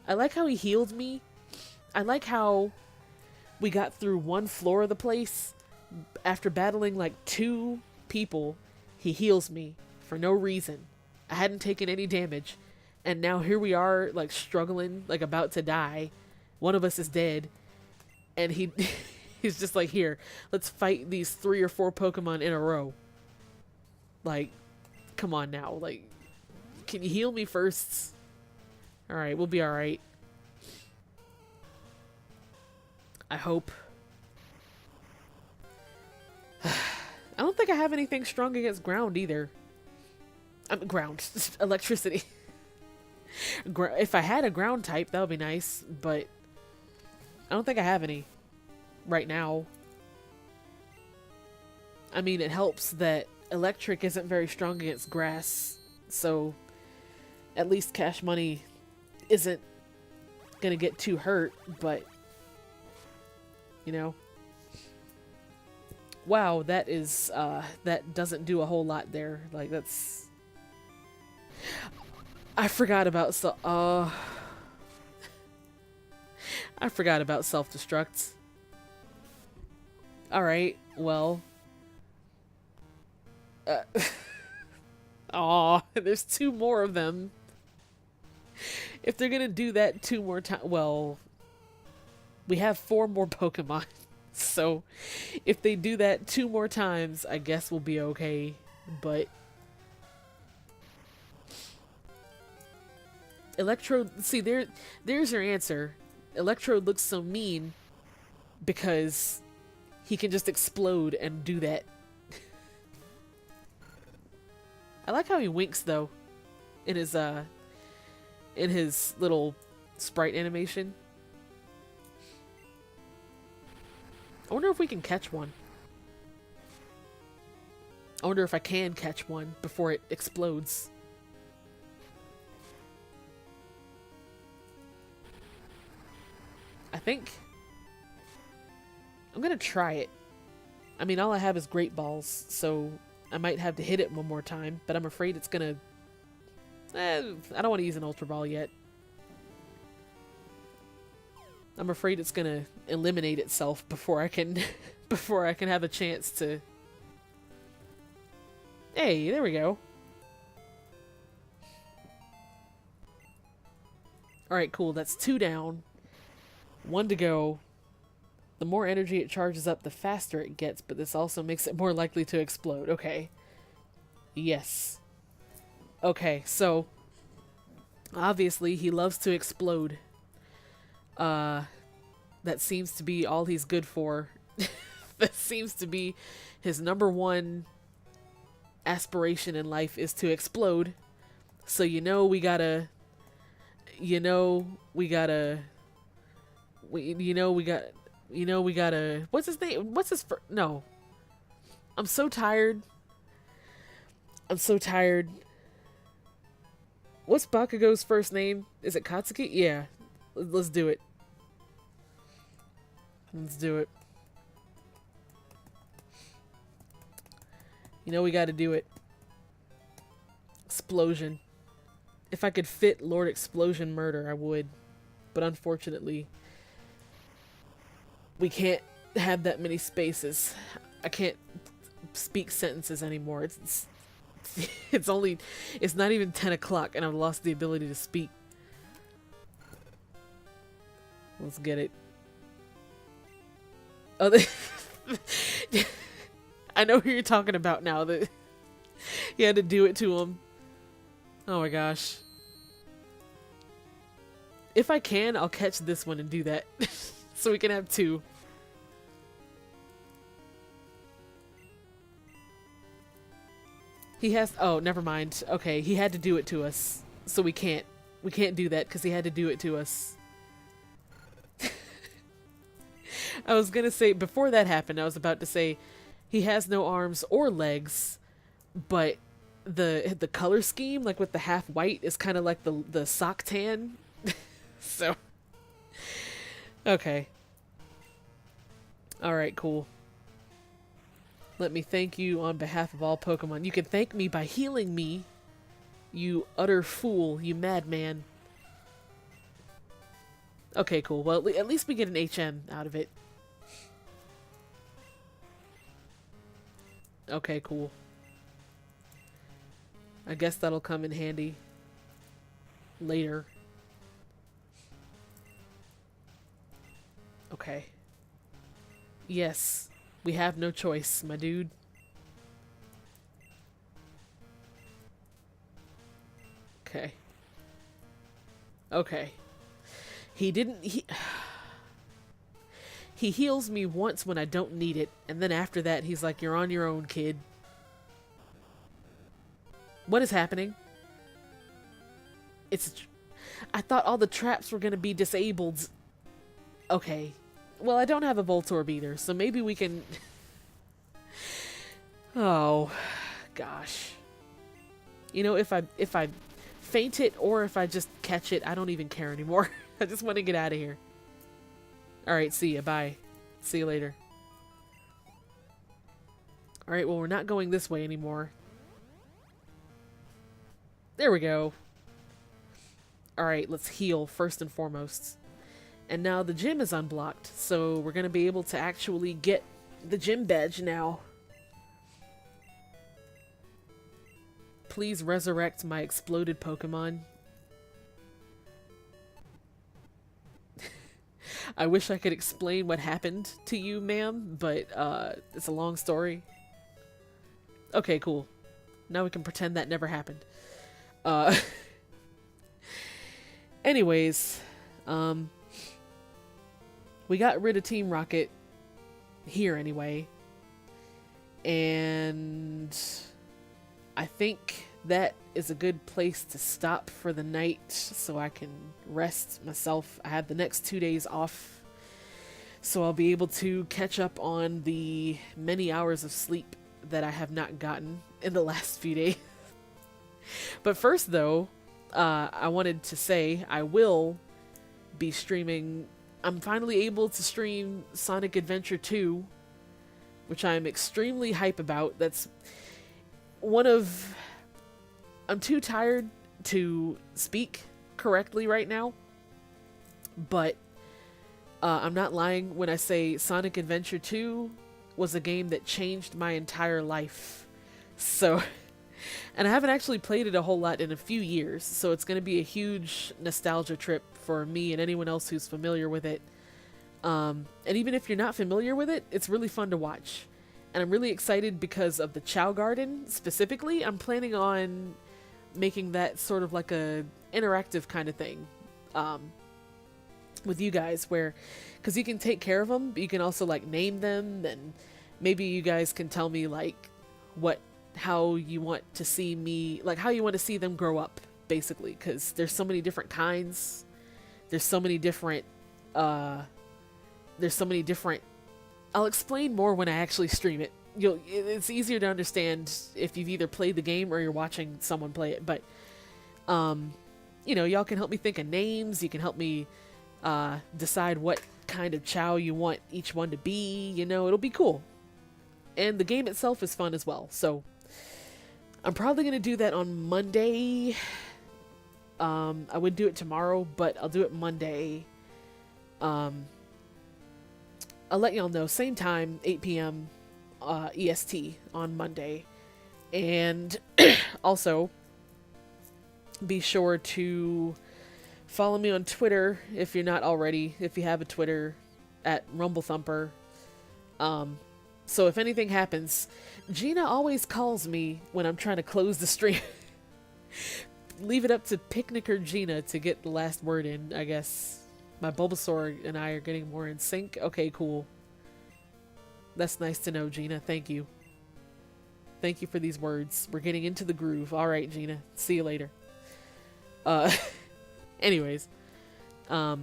I like how he healed me. I like how we got through one floor of the place. After battling like 2 people, he heals me for no reason. I hadn't taken any damage. And now here we are, like, struggling, like, about to die. One of us is dead. And he's just like, here, let's fight these 3 or 4 Pokemon in a row. Like, come on now. Like, can you heal me first? Alright, we'll be alright. I hope. I don't think I have anything strong against ground either. Ground. Electricity. If I had a ground type, that would be nice, but I don't think I have any right now. I mean, it helps that electric isn't very strong against grass, so at least Cash Money isn't gonna get too hurt, but you know. Wow, that is that doesn't do a whole lot there. Like, that's, I forgot about I forgot about self-destructs. Alright, well. Aw, there's 2 more of them. If they're gonna do that 2 more times, well, we have 4 more Pokemon. So, if they do that 2 more times, I guess we'll be okay. But Electrode, see, there's your answer. Electrode looks so mean because he can just explode and do that. I like how he winks though in his little sprite animation. I wonder if we can catch one. I wonder if I can catch one before it explodes. I think I'm gonna try it. I mean, all I have is Great Balls, so I might have to hit it one more time, but I'm afraid it's gonna... I don't want to use an Ultra Ball yet. I'm afraid it's gonna eliminate itself before I can before I can have a chance to... Hey, there we go. Alright, cool. That's 2 down. 1 to go. The more energy it charges up, the faster it gets, but this also makes it more likely to explode. Okay. Yes. Okay, so obviously he loves to explode. That seems to be all he's good for. That seems to be his #1 aspiration in life, is to explode. So we gotta what's his name? No. I'm so tired. What's Bakugo's first name? Is it Katsuki? Yeah. Let's do it. Let's do it. We gotta do it. Explosion. If I could fit Lord Explosion Murder, I would. But unfortunately, we can't have that many spaces. I can't speak sentences anymore. It's not even 10 o'clock and I've lost the ability to speak. Let's get it. Oh, I know who you're talking about now. That you had to do it to him. Oh my gosh. If I can, I'll catch this one and do that. So we can have 2. He has... Oh, never mind. Okay, he had to do it to us. So we can't do that because he had to do it to us. I was gonna say, before that happened, I was about to say he has no arms or legs, but the color scheme, like with the half white, is kind of like the sock tan. So, okay. Alright, cool. Let me thank you on behalf of all Pokemon. You can thank me by healing me, you utter fool, you madman. Okay, cool. Well, at least we get an HM out of it. Okay, cool. I guess that'll come in handy later. Okay. Yes, we have no choice, my dude. Okay. Okay. He heals me once when I don't need it, and then after that he's like, "You're on your own, kid." What is happening? I thought all the traps were gonna be disabled. Okay. Well, I don't have a Voltorb either, so maybe we can... Oh, gosh. You know, if I faint it or if I just catch it, I don't even care anymore. I just want to get out of here. Alright, see ya. Bye. See you later. Alright, well, we're not going this way anymore. There we go. Alright, let's heal first and foremost. And now the gym is unblocked, so we're going to be able to actually get the gym badge now. Please resurrect my exploded Pokemon. I wish I could explain what happened to you, ma'am, but it's a long story. Okay, cool. Now we can pretend that never happened. Anyways, we got rid of Team Rocket here anyway, and I think that is a good place to stop for the night so I can rest myself. I have the next 2 days off, so I'll be able to catch up on the many hours of sleep that I have not gotten in the last few days. But first, though, I wanted to say I will be streaming. I'm finally able to stream Sonic Adventure 2, which I'm extremely hype about. That's one of... I'm too tired to speak correctly right now, but I'm not lying when I say Sonic Adventure 2 was a game that changed my entire life. So, and I haven't actually played it a whole lot in a few years, so it's going to be a huge nostalgia trip for me and anyone else who's familiar with it. And even if you're not familiar with it, it's really fun to watch. And I'm really excited because of the Chow Garden specifically. I'm planning on making that sort of like a interactive kind of thing with you guys, where, because you can take care of them, but you can also like name them, and maybe you guys can tell me like how you want to see me, like how you want to see them grow up, basically, because there's so many different kinds, there's so many different I'll explain more when I actually stream it. It's easier to understand if you've either played the game or you're watching someone play it. But, you know, y'all can help me think of names. You can help me decide what kind of Chow you want each one to be. You know, it'll be cool. And the game itself is fun as well. So, I'm probably going to do that on Monday. I would do it tomorrow, but I'll do it Monday. I'll let y'all know. Same time, 8 p.m. EST on Monday. And also, be sure to follow me on Twitter if you're not already, if you have a Twitter, at RumbleThumper. So if anything happens, Gina always calls me when I'm trying to close the stream. Leave it up to Picnicker Gina to get the last word in, I guess. My Bulbasaur and I are getting more in sync. Okay, cool. That's nice to know, Gina. Thank you. Thank you for these words. We're getting into the groove. Alright, Gina. See you later. Anyways. Follow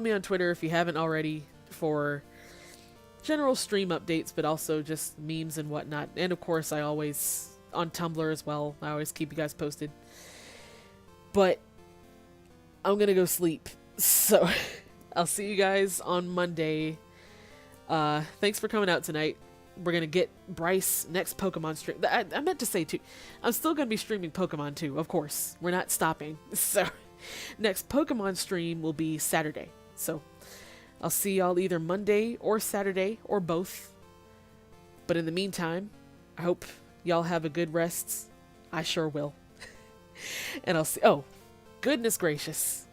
me on Twitter if you haven't already for general stream updates, but also just memes and whatnot. And of course, I always... on Tumblr as well. I always keep you guys posted. But... I'm gonna go sleep. So, I'll see you guys on Monday. Thanks for coming out tonight. We're gonna get Bryce next Pokemon stream. I meant to say too, I'm still gonna be streaming Pokemon too, of course. We're not stopping. So, next Pokemon stream will be Saturday. So, I'll see y'all either Monday or Saturday or both. But in the meantime, I hope y'all have a good rest. I sure will. And I'll see. Oh. Goodness gracious.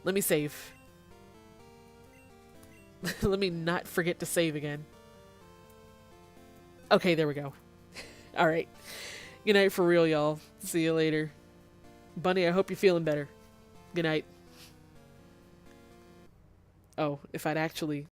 Let me save. Let me not forget to save again. Okay, there we go. Alright. Good night for real, y'all. See you later. Bunny, I hope you're feeling better. Good night. Oh, if I'd actually